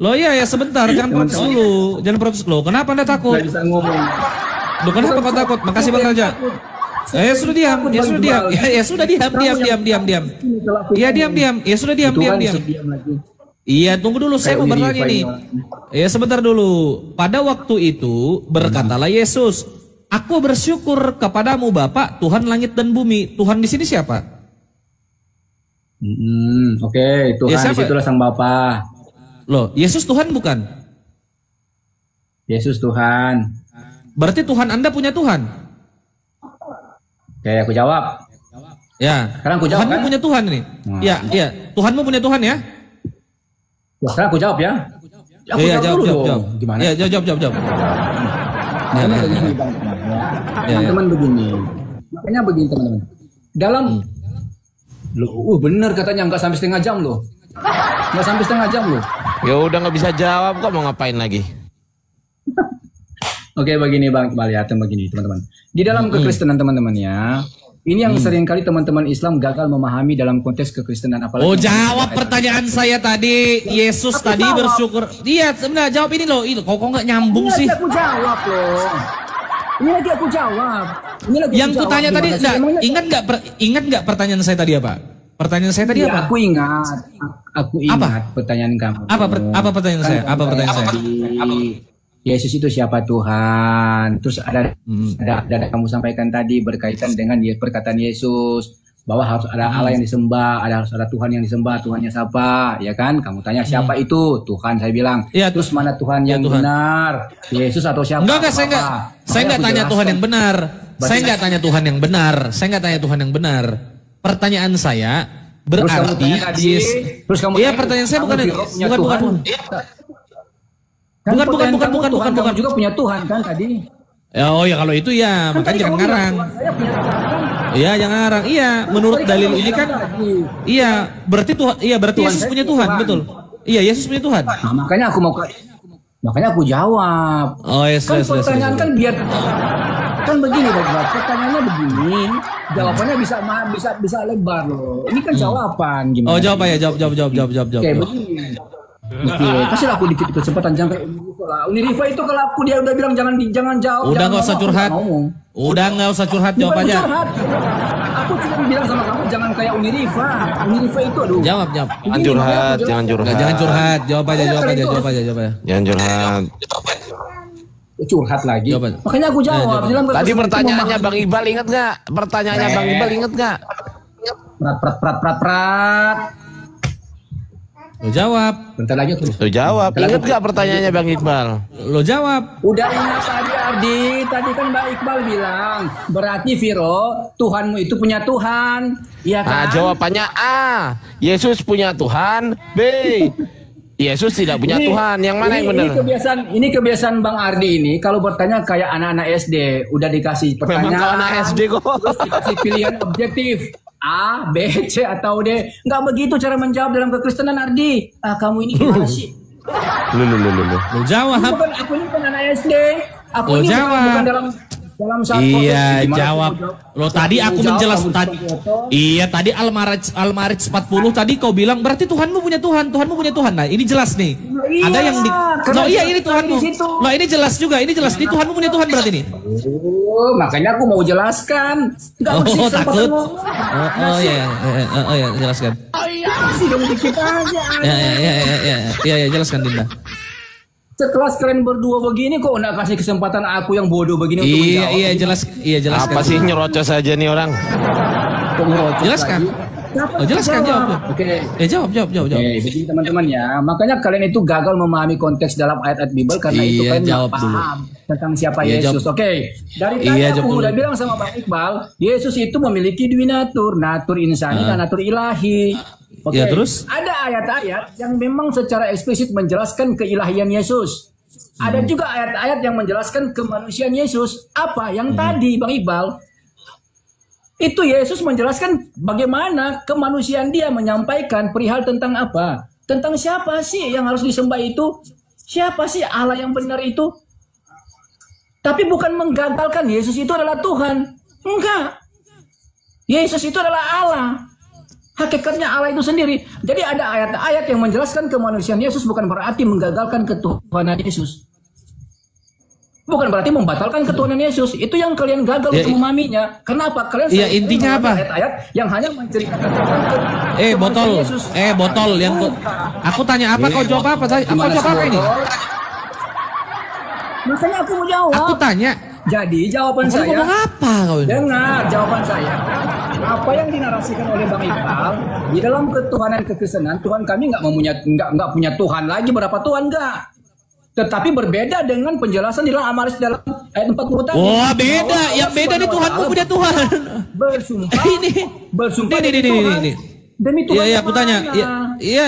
Loh ya sebentar, jangan protes dulu. Loh, kenapa Anda takut? Loh, kenapa kau takut? Makasih Bang Raja. Sudah diam. Ya sudah diam. Ya diam. Ya sudah diam. Iya, tunggu dulu saya mau bertanya nih. Ya sebentar dulu. Pada waktu itu berkatalah Yesus, "Aku bersyukur kepadamu Bapa, Tuhan langit dan bumi." Tuhan di sini siapa? Tuhan ya, di situlah Sang Bapa. Loh, Yesus Tuhan bukan? Yesus Tuhan. Berarti Tuhan Anda punya Tuhan? Oke, aku jawab. Ya. Sekarang aku jawab. Tuhanmu punya Tuhan ini. Iya. Tuhanmu punya Tuhan ya? Sekarang aku jawab ya. Iya, jawab. Gimana? Iya, jawab. Teman-teman begini. Makanya begini teman-teman. Dalam bener katanya nggak sampai setengah jam loh. Nggak sampai setengah jam loh. Ya udah nggak bisa jawab kok mau ngapain lagi? Oke, begini Bang Iqbal ya, begini teman-teman. Di dalam kekristenan teman-teman ya. Ini yang seringkali teman-teman Islam gagal memahami dalam konteks kekristenan apalagi. Oh, jawab pertanyaan saya tadi. Yesus tadi bersyukur. Iya, sebenarnya jawab ini loh. Kok nggak nyambung sih? Aku jawab loh. Ini lagi aku jawab. Yang kutanya tadi, ingat nggak pertanyaan saya tadi apa? Pertanyaan saya tadi Ya, apa? aku ingat pertanyaan kamu. Apa pertanyaan saya? Apa pertanyaan saya? Yesus itu siapa Tuhan? Terus ada kamu sampaikan tadi berkaitan dengan perkataan Yesus bahwa harus ada Allah yang disembah, harus ada Tuhan yang disembah. Tuhannya siapa? Ya kan? Kamu tanya siapa itu? Tuhan, saya bilang. Ya, Terus mana Tuhan yang Tuhan. benar? Yesus atau siapa? Enggak, saya enggak tanya Tuhan yang benar. Saya enggak tanya Tuhan yang benar. Saya enggak tanya Tuhan yang benar. Pertanyaan saya berarti iya, pertanyaan saya bukan. Bukan juga punya Tuhan kan tadi. Oh ya, kalau itu ya makanya jangan ngarang. Iya, jangan ngarang. Iya, menurut dalil ini kan iya, berarti Tuhan, iya berarti Yesus punya Tuhan, betul. Iya, Yesus punya Tuhan. Nah, makanya aku jawab. Oh, yes, kan pertanyaan kan biar kan begini, Bapak. Pertanyaannya begini, jawabannya bisa lebar loh. Ini kan jawaban gimana? Oh, jawab ya, jawab. Oke, begini. Oke, kasihlah aku dikit kesempatan, jangan kayak Unirifa itu kalau aku dia udah bilang jangan jawab. Udah nggak usah curhat. Udah nggak usah curhat, jawab aja. Aku cuma bilang sama kamu jangan kayak Unirifa. Unirifa itu aduh. Jawab. Jangan curhat. Jangan curhat. Jawab aja. Jangan curhat. Curhat lagi. Makanya aku jawab. Tadi pertanyaannya Bang Iqbal ingat nggak? Prat. Lo jawab. Bentar lagi Lo jawab. Ingat nggak pertanyaannya Bang Iqbal? Lo jawab. Udah ingat tadi Ardi. Tadi kan Mbak Iqbal bilang berarti Viro Tuhanmu itu punya Tuhan. Iya kan? Nah, jawabannya A. Yesus punya Tuhan. B. Yesus tidak punya Tuhan. Yang mana yang benar? Ini kebiasaan Bang Ardi ini kalau bertanya kayak anak-anak SD, udah dikasih pertanyaan. Memang anak SD kok. Terus dikasih pilihan objektif. A, B, C atau D. Nggak begitu cara menjawab dalam kekristenan, Ardi. Kamu ini gimana sih? Lu jawab. Aku ini kan anak SD. Lu jawab. Bukan dalam satu iya, jawab. Lo tadi aku menjelaskan tadi. Iya, tadi Al-Ma'arij 40 tadi kau bilang berarti Tuhanmu punya Tuhan. Nah, ini jelas nih. Iya, ada yang ini Tuhanmu. Nah, ini jelas juga. Ini jelas nih Tuhanmu punya Tuhan berarti nih. Oh, makanya aku mau jelaskan. Enggak takut. Iya, jelaskan. Sih dong dikit aja. Iya, jelaskan Dinda. Sekelas kalian berdua begini kok nggak kasih kesempatan aku yang bodoh begini untuk menjawab. Iya, jelaskan. Apa sih nyerocos aja nih orang? Jelaskan. Jelaskan jawab. Oke. Jawab. Oke, begini teman-teman ya. Makanya kalian itu gagal memahami konteks dalam ayat-ayat Bible karena itu kalian nggak paham tentang siapa Yesus. Oke. Dari tadi aku udah bilang sama Bang Iqbal, Yesus itu memiliki dua natur insani dan natur ilahi. Oke, terus ada ayat-ayat yang memang secara eksplisit menjelaskan keilahian Yesus. Ada juga ayat-ayat yang menjelaskan kemanusiaan Yesus. Apa yang tadi Bang Iqbal? Itu Yesus menjelaskan bagaimana kemanusiaan dia, menyampaikan perihal tentang apa? Tentang siapa sih yang harus disembah itu? Siapa sih Allah yang benar itu? Tapi bukan menggagalkan Yesus itu adalah Tuhan. Enggak. Yesus itu adalah Allah. Hakikatnya Allah itu sendiri. Jadi ada ayat-ayat yang menjelaskan kemanusiaan Yesus bukan berarti menggagalkan ketuhanan Yesus. Bukan berarti membatalkan ketuhanan Yesus. Itu yang kalian gagal untuk memahaminya. Kenapa? Kalian intinya apa? Ayat-ayat yang hanya menceritakan botol yang aku tanya apa kau jawab apa? Aku jawab apa ini? Makanya aku mau jawab. Aku tanya. Jadi jawaban saya. Ngomong apa kau? Dengar jawaban saya. Apa yang dinarasikan oleh Bang Iqbal di dalam ketuhanan kekristenan, Tuhan kami nggak punya Tuhan lagi, berapa Tuhan enggak. Tetapi berbeda dengan penjelasan di dalam Al-Ma'arij dalam ayat 40 tadi. Wah, beda. Yang beda nih Tuhanmu punya Tuhan. Bersumpah. Bersumpah demi Tuhan. Demi Tuhan. Iya, aku tanya. Iya,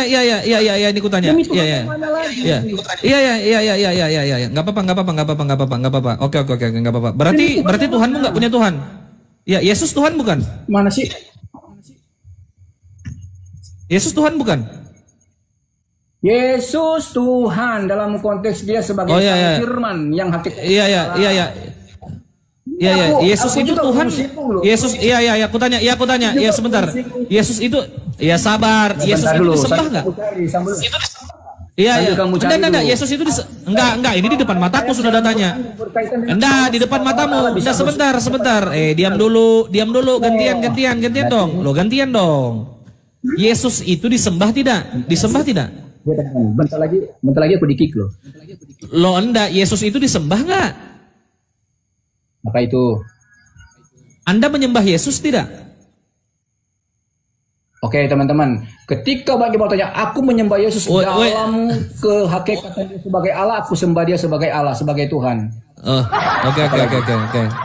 ini aku tanya. Iya. Enggak apa-apa. Oke, enggak apa-apa. Berarti Tuhanmu enggak punya Tuhan. Ya, Yesus Tuhan bukan? Mana sih? Yesus Tuhan bukan? Yesus Tuhan dalam konteks dia sebagai firman yang hakiki. Iya. Yesus itu Tuhan. Yesus, aku tanya. Iya, sebentar. Yesus itu, ya sabar. Yesus itu disembah enggak? Iya. Enggak. Yesus itu enggak. Ini di depan mataku sudah datanya. Enggak, di depan matamu. Enggak, sebentar. Diam dulu. Gantian dong. Lo gantian dong. Yesus itu disembah tidak? Disembah tidak? Bentar lagi aku di-kick loh. Lo enggak, Yesus itu disembah nggak? Apa itu? Anda menyembah Yesus tidak? Oke teman-teman, ketika bagi bertanya, aku menyembah Yesus dalam kehakikatan dia sebagai Allah, aku sembah dia sebagai Allah, sebagai Tuhan. Oke.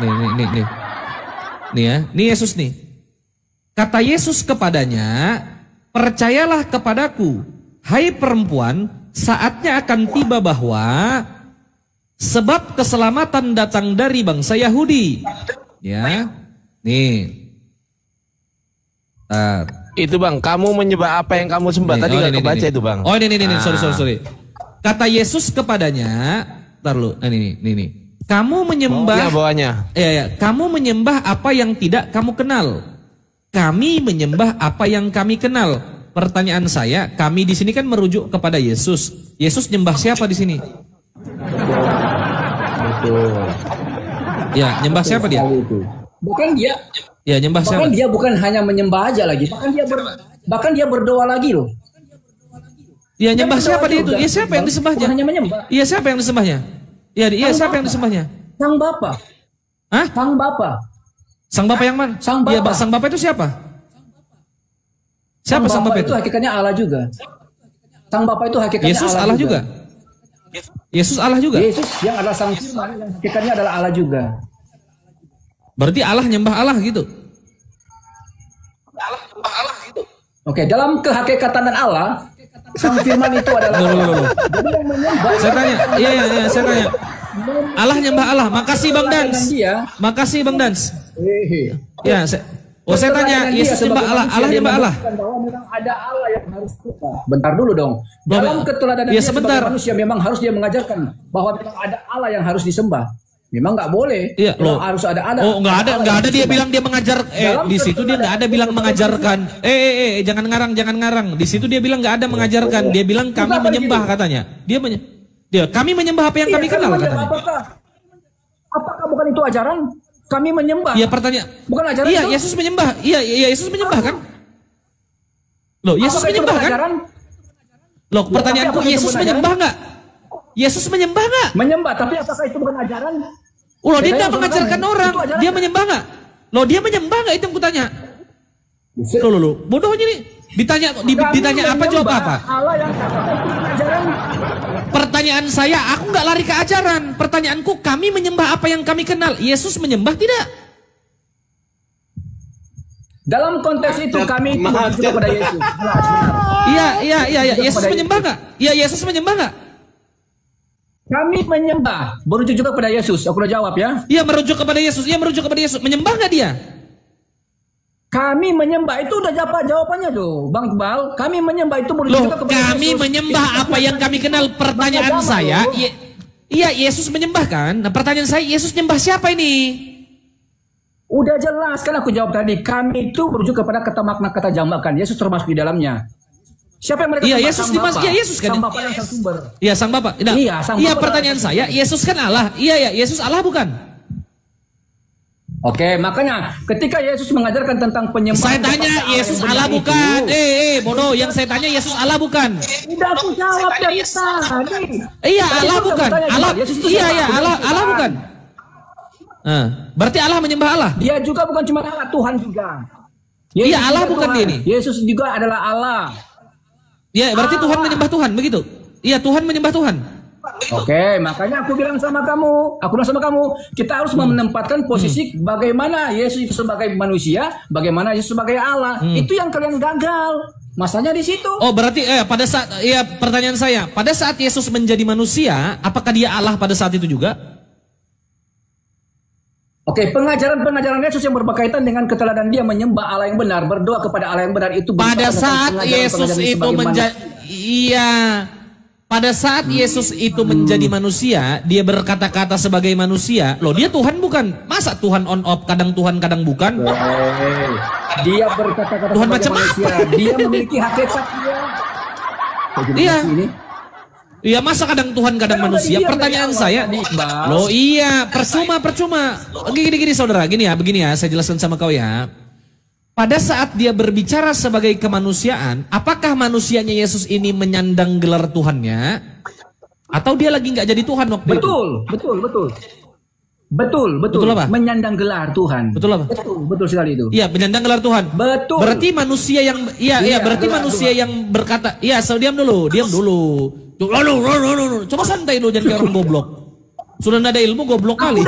Nih. Nih ya, ini Yesus nih. Kata Yesus kepadanya, percayalah kepadaku, hai perempuan, saatnya akan tiba bahwa sebab keselamatan datang dari bangsa Yahudi. Ya, nih. Itu bang, kamu menyembah apa yang kamu sembah tadi nggak kebaca itu bang? Oh ini, sorry. Kata Yesus kepadanya, ntar lu, ini. Kamu menyembah, bawahnya. Ya, kamu menyembah apa yang tidak kamu kenal. Kami menyembah apa yang kami kenal. Pertanyaan saya, kami di sini kan merujuk kepada Yesus. Yesus nyembah siapa di sini? Betul. Ya, nyembah siapa dia? Bukan dia. Ya, nyembah siapa? Bahkan dia bukan hanya menyembah aja lagi. Bahkan dia berdoa lagi loh. Ya, nyembah siapa dia itu? Ya, siapa yang disembahnya? Bukan hanya menyembah. Iya, siapa yang disembahnya? Iya, siapa yang disembahnya? Sang Bapa. Hah? Sang Bapa. Sang Bapa yang mana? Sang Bapa. Ya, Sang Bapa itu siapa? Siapa Sang Bapa itu? Hakikatnya Allah juga. Sang Bapa itu hakikatnya Yesus Allah juga. Yesus Allah juga. Yesus yang adalah Sang Firman, yang hakikatnya adalah Allah juga. Berarti Allah nyembah Allah gitu. Oke, dalam kehakikatan dan Allah, Sang Firman itu adalah Allah. Jadi yang menyembah. Saya tanya, iya, saya tanya. Allah nyembah Allah. Makasih Bang Dans. Makasih Bang Dans. Ya, saya tanya, Yesus nyembah Allah, Allah nyembah Allah. Bahwa memang ada Allah yang harus kita. Bentar dulu dong. Dalam keteladanan dia sebagai manusia memang harus dia mengajarkan bahwa memang ada Allah yang harus disembah. Memang nggak boleh. Iya, loh. Harus ada Allah. Oh, nggak ada dia bilang dia mengajar. Di situ dia nggak ada bilang mengajarkan. Jangan ngarang. Di situ dia bilang nggak ada mengajarkan. Dia bilang kami menyembah katanya. Dia kami menyembah apa yang kami kenal katanya. Apakah bukan itu ajaran? Kami menyembah. Iya, pertanyaan. Bukan ajaran. Iya, itu? Yesus menyembah. Iya, Yesus menyembah kan? Loh, Yesus menyembah kan? Loh, pertanyaanku Yesus menyembah nggak? Yesus menyembah nggak? Menyembah, tapi apakah itu bukan ajaran? Loh, dia nggak mengajarkan orang. Dia menyembah nggak? Loh, dia menyembah nggak? Itu yang kutanya. Loh, bodohnya nih. Ditanya apa jawab apa? Allah yang ajaran. Pertanyaan saya, aku nggak lari ke ajaran. Pertanyaanku, kami menyembah apa yang kami kenal. Yesus menyembah tidak? Dalam konteks itu kami itu merujuk kepada Yesus. Iya. Yesus menyembah nggak? Iya, Yesus menyembah nggak? Kami menyembah, merujuk juga kepada Yesus. Aku udah jawab ya. Iya, merujuk kepada Yesus. Iya, merujuk kepada Yesus. Menyembah nggak dia? Kami menyembah itu udah jawabannya tuh, Bang Iqbal. Kami menyembah itu merujuk juga kepada kami Yesus. Menyembah apa yang kami kenal. Pertanyaan saya, iya Yesus menyembah kan? Nah, pertanyaan saya, Yesus nyembah siapa ini? Udah jelas kan aku jawab tadi. Kami itu merujuk kepada kata makna kata jamakan. Yesus termasuk di dalamnya. Siapa yang mereka? Iya, Yesus dimasuk. Iya, Yesus kan. Sang Bapa yang sang sumber. Iya, Sang Bapa. Nah, iya, pertanyaan saya, Yesus kan Allah. Iya, Yesus Allah bukan? Oke, makanya ketika Yesus mengajarkan tentang penyembahan, saya tanya Yesus Allah bukan? Bodoh, yang saya tanya Yesus Allah bukan? Udah aku jawab dari tadi. Iya, Allah bukan. Allah. Iya, Allah bukan. Berarti Allah menyembah Allah. Dia juga bukan cuma Allah, Tuhan juga. Iya, Allah bukan dia ini. Yesus juga adalah Allah. Ya, berarti Tuhan menyembah Tuhan, begitu? Iya, Tuhan menyembah Tuhan. Oke, makanya aku bilang sama kamu, kita harus menempatkan posisi bagaimana Yesus itu sebagai manusia, bagaimana Yesus sebagai Allah. Itu yang kalian gagal. Masanya di situ. Oh, berarti pada saat pertanyaan saya, pada saat Yesus menjadi manusia, apakah dia Allah pada saat itu juga? Oke, pengajaran Yesus yang berkaitan dengan keteladanan dia menyembah Allah yang benar, berdoa kepada Allah yang benar itu pada saat Yesus itu menjadi pada saat Yesus itu menjadi manusia, dia berkata-kata sebagai manusia. Loh, dia Tuhan bukan? Masa Tuhan on off, kadang Tuhan kadang bukan? Dia berkata-kata Tuhan sebagai macam manusia. apa? Dia memiliki hakikat dia. Iya. Iya, masa kadang Tuhan kadang manusia? Pertanyaan saya, loh iya, percuma. Gini saudara, begini ya, saya jelaskan sama kau ya. pada saat dia berbicara sebagai kemanusiaan, apakah manusianya Yesus ini menyandang gelar Tuhannya? Atau dia lagi nggak jadi Tuhan waktu itu? Betul apa? Menyandang gelar Tuhan. Betul apa? Betul sekali itu. Iya, menyandang gelar Tuhan. Betul. Berarti manusia yang berarti manusia Tuhan yang berkata, diam dulu. Coba santai dulu, jangan kayak orang goblok. Sudah nggak ada ilmu, goblok kali.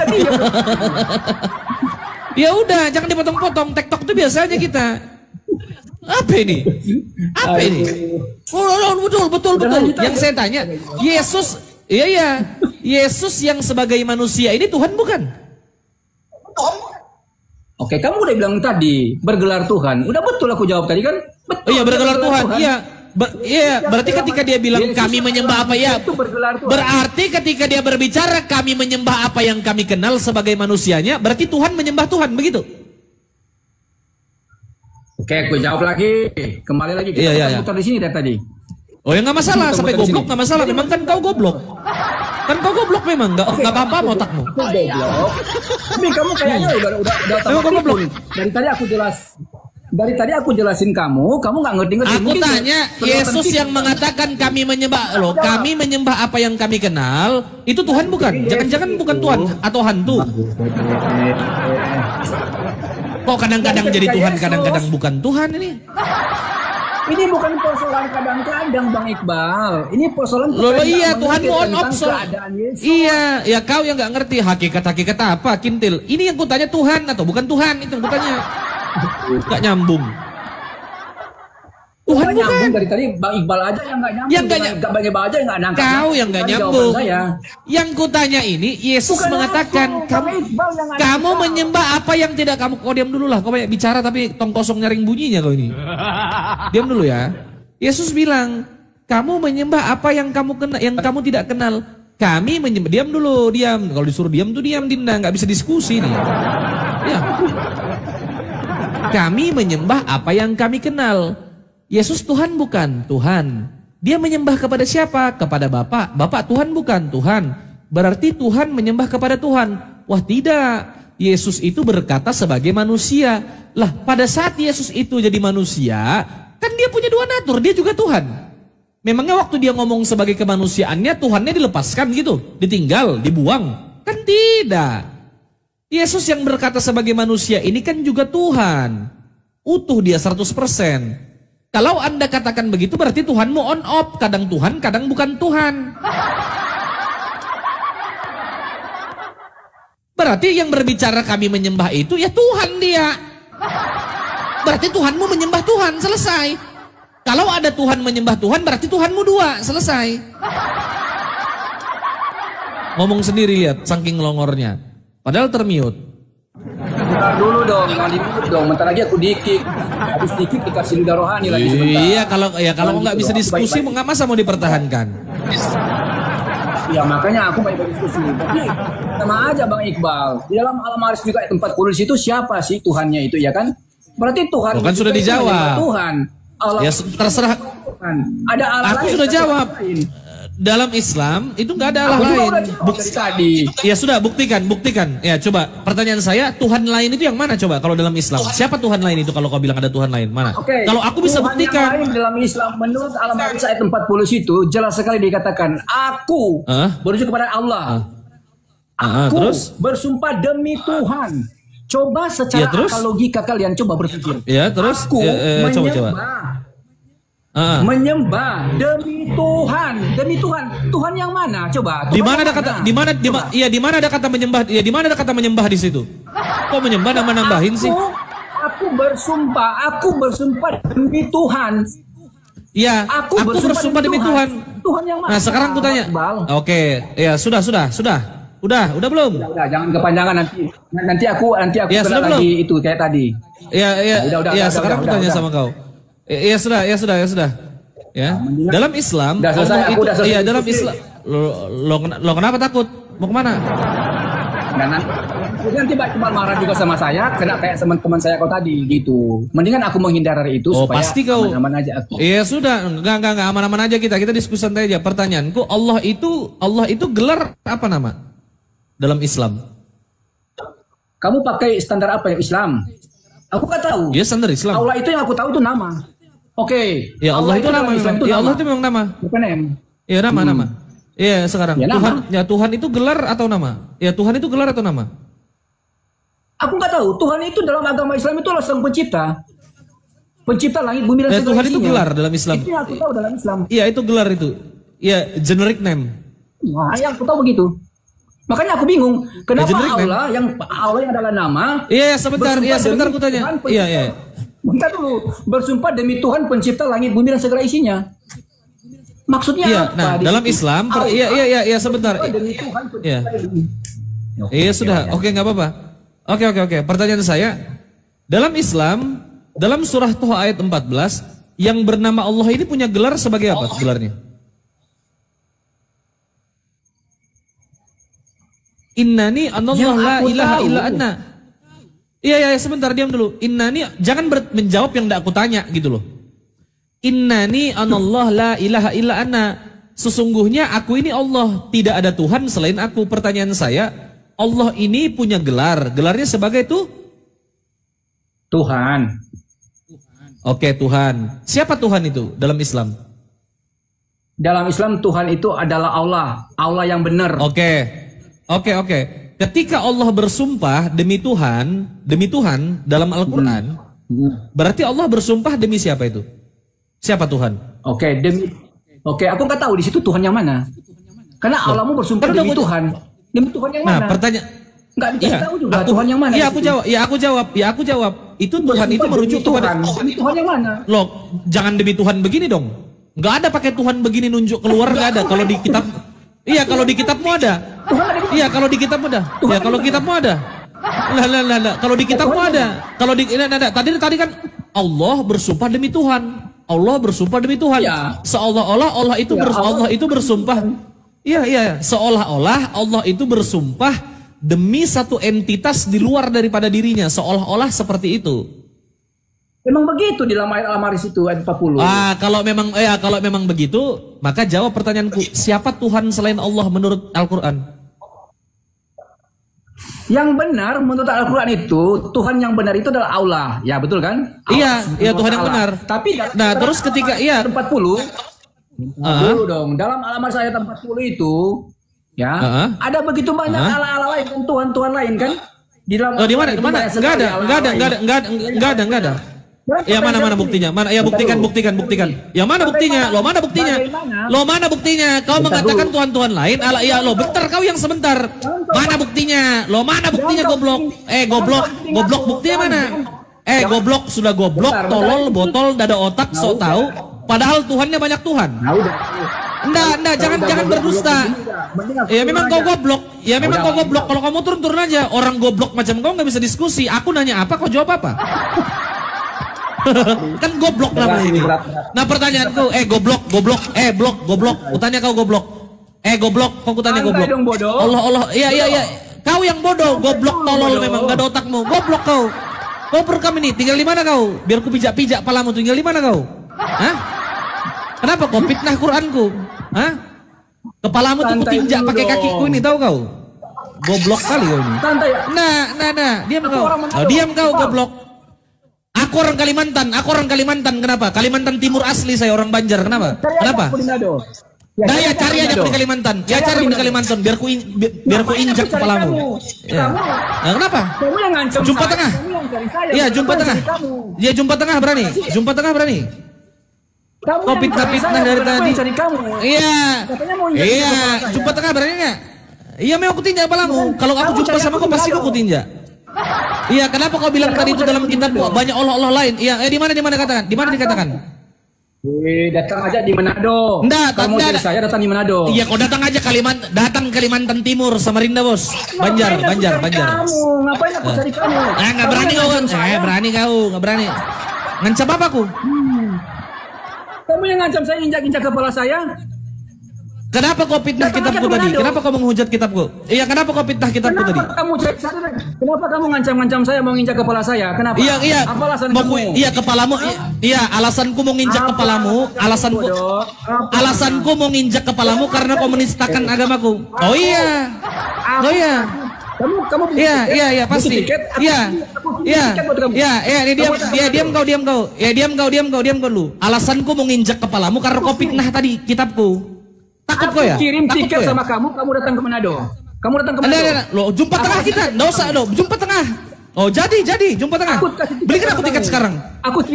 Ya udah, jangan dipotong-potong. TikTok itu biasa aja kita. Apa ini? Betul. Yang saya tanya, Yesus, Yesus yang sebagai manusia ini Tuhan bukan? Oke, kamu udah bilang tadi bergelar Tuhan. Udah betul aku jawab tadi kan? Betul. Iya, bergelar Tuhan. Iya. Berarti ketika dia bilang kami menyembah apa ya? Berarti ketika dia berbicara kami menyembah apa yang kami kenal sebagai manusianya, berarti Tuhan menyembah Tuhan, begitu? Oke, aku jawab lagi. Kembali lagi kita putar di sini dari tadi. Oh ya nggak masalah, sampai goblok nggak masalah. Memang kan kau goblok. Kan kau goblok memang, nggak apa-apa otakmu. Aku goblok. Tapi kamu kayaknya udah goblok. Dari tadi aku jelasin kamu nggak ngerti. Aku tanya, Yesus yang mengatakan kami menyembah apa yang kami kenal, itu Tuhan bukan? Jangan-jangan bukan Tuhan atau hantu? Kok kadang-kadang jadi Tuhan, kadang-kadang bukan Tuhan ini? Ini bukan persoalan kadang-kadang Bang Iqbal. Ini persoalan iya, Tuhanmu on off. Iya, ya kau yang nggak ngerti hakikat apa, kintil. Ini yang kutanya Tuhan atau bukan Tuhan, itu yang kutanya. Nggak nyambung. Tuhan bukan. Nyambung dari tadi Bang Iqbal aja yang nggak nyambung. Yang Bang Iqbal aja yang nggak nangkap. Kau yang nggak nyambung. Yang kutanya ini, Yesus mengatakan kamu menyembah apa yang tidak kamu. Kau diam dulu lah. Kau banyak bicara tapi tong kosong nyaring bunyinya kau ini. Diam dulu ya. Yesus bilang kamu menyembah apa yang kamu kenal, yang kamu tidak kenal. Kami menyembah. Diam dulu, diam. Kalau disuruh diam tuh diam, Dinda. Nggak bisa diskusi nih. Ya. Kami menyembah apa yang kami kenal. Yesus Tuhan bukan? Tuhan. Dia menyembah kepada siapa? Kepada Bapa. Bapa Tuhan bukan? Tuhan. Berarti Tuhan menyembah kepada Tuhan. Wah tidak. Yesus itu berkata sebagai manusia. Lah pada saat Yesus itu jadi manusia, kan dia punya dua natur, dia juga Tuhan. Memangnya waktu dia ngomong sebagai kemanusiaannya, Tuhannya dilepaskan gitu? Ditinggal, dibuang? Kan tidak. Yesus yang berkata sebagai manusia ini kan juga Tuhan. Utuh dia 100%. Kalau Anda katakan begitu berarti Tuhanmu on off. Kadang Tuhan, kadang bukan Tuhan. Berarti yang berbicara kami menyembah itu ya Tuhan dia. Berarti Tuhanmu menyembah Tuhan, selesai. Kalau ada Tuhan menyembah Tuhan berarti Tuhanmu dua, selesai. Ngomong sendiri lihat, saking longornya. Padahal termute. Bentar dulu dong, jangan di-mute dong. Bentar lagi aku dikik. Habis dikik dikasih lidah rohani lagi sebentar. Iya, kalau nggak bisa diskusi, nggak masa mau dipertahankan. Ya makanya aku baik berdiskusi. Tapi sama aja Bang Iqbal. Di dalam Al-Ma'arij juga ayat 40 situ siapa sih Tuhannya itu ya kan? Berarti Tuhan. Kan sudah dijawab. Tuhan. Allah. Ya terserah. Tuhan. Ada Allah. Aku sudah jawab. Dalam Islam itu nggak ada Allah lain. Tadi. Ya sudah buktikan. Ya coba pertanyaan saya, Tuhan lain itu yang mana coba kalau dalam Islam? Siapa Tuhan lain itu kalau kau bilang ada Tuhan lain? Mana? Okay. Kalau aku bisa Tuhan buktikan. Yang lain dalam Islam menurut Al-Ma'arij ayat 40 situ jelas sekali dikatakan aku berujuk kepada Allah. Aku terus? Bersumpah demi Tuhan. Coba secara akal logika kalian coba berpikir. Ya terus. Aku menyembah. Menyembah demi Tuhan, Tuhan yang mana? Coba. Di mana ada kata? Di mana ada kata menyembah? Ya di mana ada kata menyembah di situ? Kok menyembah nambahin sih? Aku bersumpah demi Tuhan. Iya, aku bersumpah demi Tuhan. Tuhan yang mana? Nah sekarang aku tanya. Oke, ya sudah. Udah belum? Udah, jangan kepanjangan nanti aku ya, sudah lagi itu kayak tadi. Ya, sekarang aku tanya sama kau. Ya sudah. Ya. Dalam Islam, dalam Islam. Lo kenapa takut? Mau kemana? Nanti cuma marah juga sama saya, kena kayak teman-teman saya kau tadi gitu. Mendingan aku menghindar dari itu supaya pasti kau aman aja aku. Iya sudah, enggak aman-aman aja kita diskusi santai aja. Pertanyaanku, Allah itu gelar apa nama dalam Islam? Kamu pakai standar apa ya Islam? Aku nggak tahu. Ya standar Islam. Allah itu yang aku tahu itu nama. Oke. Ya Allah itu nama. Ya Allah itu memang nama. Bukan M. Ya nama. Iya sekarang. Ya, Tuhan itu gelar atau nama? Ya Tuhan itu gelar atau nama? Aku nggak tahu. Tuhan itu dalam agama Islam itu adalah sang pencipta. Pencipta langit bumi dan segala Tuhan itu isinya. gelar dalam Islam. Itu yang aku tahu dalam Islam. Iya itu gelar itu. Iya generic name. Nah, yang aku tahu begitu. Makanya aku bingung, kenapa Allah yang adalah nama? Iya sebentar aku tanya. Iya. Bentar dulu, bersumpah demi Tuhan pencipta langit bumi dan segala isinya. Maksudnya apa? Nah, dalam Islam, iya sebentar. Demi Tuhan pencipta Iya sudah, oke nggak apa-apa. Oke. Pertanyaan saya, dalam Islam, dalam surah Toha ayat 14, yang bernama Allah ini punya gelar sebagai apa gelarnya? Innani anallah la ilaha illa anna. Iya sebentar diam dulu. Innani jangan menjawab yang tidak aku tanya gitu loh. Innani anallah la ilaha illa anna. Sesungguhnya aku ini Allah, tidak ada Tuhan selain aku. Pertanyaan saya, Allah ini punya gelar. Gelarnya sebagai itu? Tuhan. Oke, Tuhan. Siapa Tuhan itu dalam Islam? Dalam Islam Tuhan itu adalah Allah. Allah yang benar. Oke. Ketika Allah bersumpah demi Tuhan dalam Al-Quran, berarti Allah bersumpah demi siapa itu? Siapa Tuhan? Oke, aku nggak tahu di situ Tuhan yang mana. Karena Allahmu bersumpah demi Tuhan. Demi Tuhan yang mana? Nah, pertanyaan nggak dikasih tahu juga Tuhan yang mana. Aku jawab. Itu Tuhan itu merujuk kepada demi Tuhan yang mana? Loh, jangan demi Tuhan begini dong. Nggak ada pakai Tuhan begini nunjuk keluar, nggak ada. Kalau di kitab iya, kalau di kitabmu ada. Iya, kalau di kitabmu ada. Ya, kalau kitabmu ada. Lah. Kalau di kitabmu ada. Kalau di tadi kan Allah bersumpah demi Tuhan. Allah bersumpah demi Tuhan. Ya. Seolah-olah Allah itu bersumpah. Iya. Seolah-olah Allah itu bersumpah demi satu entitas di luar daripada dirinya. Seolah-olah seperti itu. Memang begitu di dalam ayat Al-Maris itu ayat 40. Kalau memang begitu, maka jawab pertanyaanku, siapa Tuhan selain Allah menurut Al-Qur'an? Yang benar menurut Al-Qur'an itu, Tuhan yang benar itu adalah Allah. Ya, betul kan? Iya, Tuhan yang benar. Tapi terus ketika 40 dulu dong, dalam Al-Maris ayat 40 itu ya, ada begitu banyak Allah-Allah lain kan, Tuhan-Tuhan lain kan? Di dalam di mana? Enggak ada. Ya mana buktinya? Mana? Ya buktikan. Yang mana buktinya? Lo mana buktinya? Kau mengatakan Tuhan-Tuhan lain. Bentar kau yang sebentar. Mana buktinya? Lo mana buktinya goblok? Goblok buktinya mana? Goblok sudah goblok, tolol, botol, dada otak, sok tahu. Padahal Tuhannya banyak Tuhan. Enggak, jangan berdusta. Ya memang kau goblok. Kalau kamu turun aja. Orang goblok macam kau nggak bisa diskusi. Aku nanya apa, kau jawab apa? Kan goblok namanya ini. Nah pertanyaanku, goblok. Aku tanya kau goblok. Goblok, kau tanya goblok. Allah. Iya. Kau yang bodoh, goblok tolol memang gak ada otakmu. Goblok kau. Kau perekam ini, tinggal di mana kau? Biar ku pijak-pijak palamu, tinggal di mana kau? Hah? Kenapa kau fitnah Quranku? Hah? Kepalamu tuh kutinjak pakai kakiku ini, tahu kau? Goblok kali kau ini. Nah, diam kau goblok. Aku orang Kalimantan. Kenapa? Kalimantan Timur asli, saya orang Banjar. Kenapa? Ya cari aja di Kalimantan. Cari di Kalimantan biar ku injak kepalamu. Ya. Nah, kenapa? Jumpa tengah. Iya, jumpa tengah berani. Kau fitnah dari tadi. Iya, jumpa tengah berani enggak? Iya, memang aku tinjak kepalamu. Kalau aku jumpa sama kau pasti aku tinjak. Iya, kenapa kau bilang tadi itu dalam kitab banyak Allah lain? Iya, di mana dikatakan? Di mana dikatakan? Datang aja di Manado. Kamu cari saya datang di Manado. Iya, kau datang aja datang Kalimantan Timur, Samarinda, Bos. Banjar. Kamu, ngapain aku cari kamu? Enggak berani kau. Enggak berani. Ngancam apa aku? Kamu yang ngancam saya, injak-injak kepala saya. Kenapa kau fitnah kitabku tadi? Kenapa kau menghujat kitabku? Iya, kenapa kau fitnah kitabku tadi? Kenapa kamu ngancam-ngancam saya mau nginjak kepala saya? Kenapa? Iya. Apa alasan kamu? Iya, kepalamu. Iya, alasanku mau nginjak kepalamu. Alasanku mau nginjak kepalamu karena kau menistakan agamaku. Oh iya. Kamu Iya, pasti. Iya. Diam kau. Ya, diam kau lu. Alasanku mau nginjak kepalamu karena kau fitnah tadi kitabku. Takut kau ya? Kirim tiket sama kamu datang ke Manado. Kamu datang ke Manado. Lo jumpa tengah kita. Enggak usah, jumpa tengah. Oh, jadi jumpa tengah. Belikan aku tiket sekarang.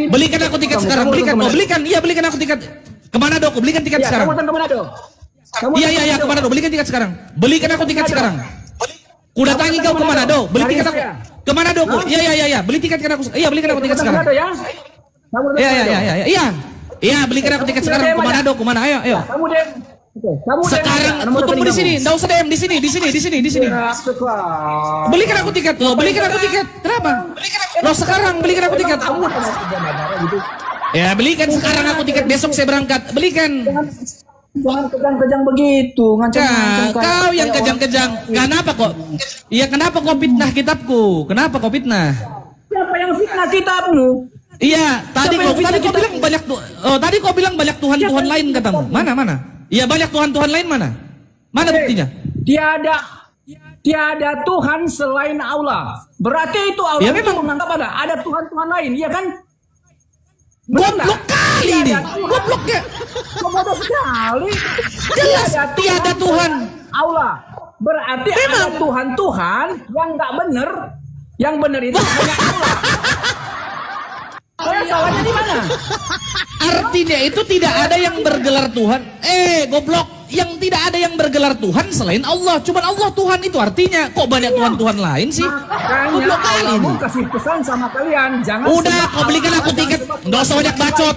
Belikan aku tiket sekarang. Belikan aku tiket. Kemana dok? Belikan tiket sekarang. Kamu datang ke Manado. Iya, kemana dok? Belikan tiket sekarang. Belikan aku tiket sekarang. Kuda tangi kau kemana dok? Beli tiket aku. Kemana dok? Iya. Beli tiket kan aku. Iya, belikan aku tiket sekarang. Iya, belikan aku tiket sekarang. Kemana dok? Kemana? Ayo. Sekarang tunggu di sini. Enggak usah DM di sini. Belikan aku tiket. Kenapa? Lo sekarang belikan aku tiket. Ya, belikan sekarang aku tiket. Besok saya berangkat. Belikan. Jangan kejang-kejang begitu, ngancam-ngancam. Kau yang kejang-kejang. Kenapa kok? Iya, kenapa kau fitnah kitabku? Kenapa kau fitnah? Siapa yang fitnah kitabmu? Iya, tadi kau bilang banyak Tuhan lain katamu. Mana? Iya, banyak Tuhan lain mana? Mana buktinya? Tiada Tuhan selain Allah. Berarti itu Allah ya, itu memang menganggap ada Tuhan lain, iya kan? Goblok kali ini. Gobloknya. Bodoh sekali. Jelas tiada Tuhan Allah. Berarti ada Tuhan yang nggak bener. Yang bener itu hanya Allah. Salahnya di mana? Artinya itu tidak ada yang bergelar Tuhan. Goblok. Yang tidak ada yang bergelar Tuhan selain Allah. Cuman Allah Tuhan itu artinya. Kok banyak Tuhan lain sih? Makanya Allah mau kasih pesan sama kalian. Jangan udah, kau belikan aku tiket. Nggak usah banyak bacot.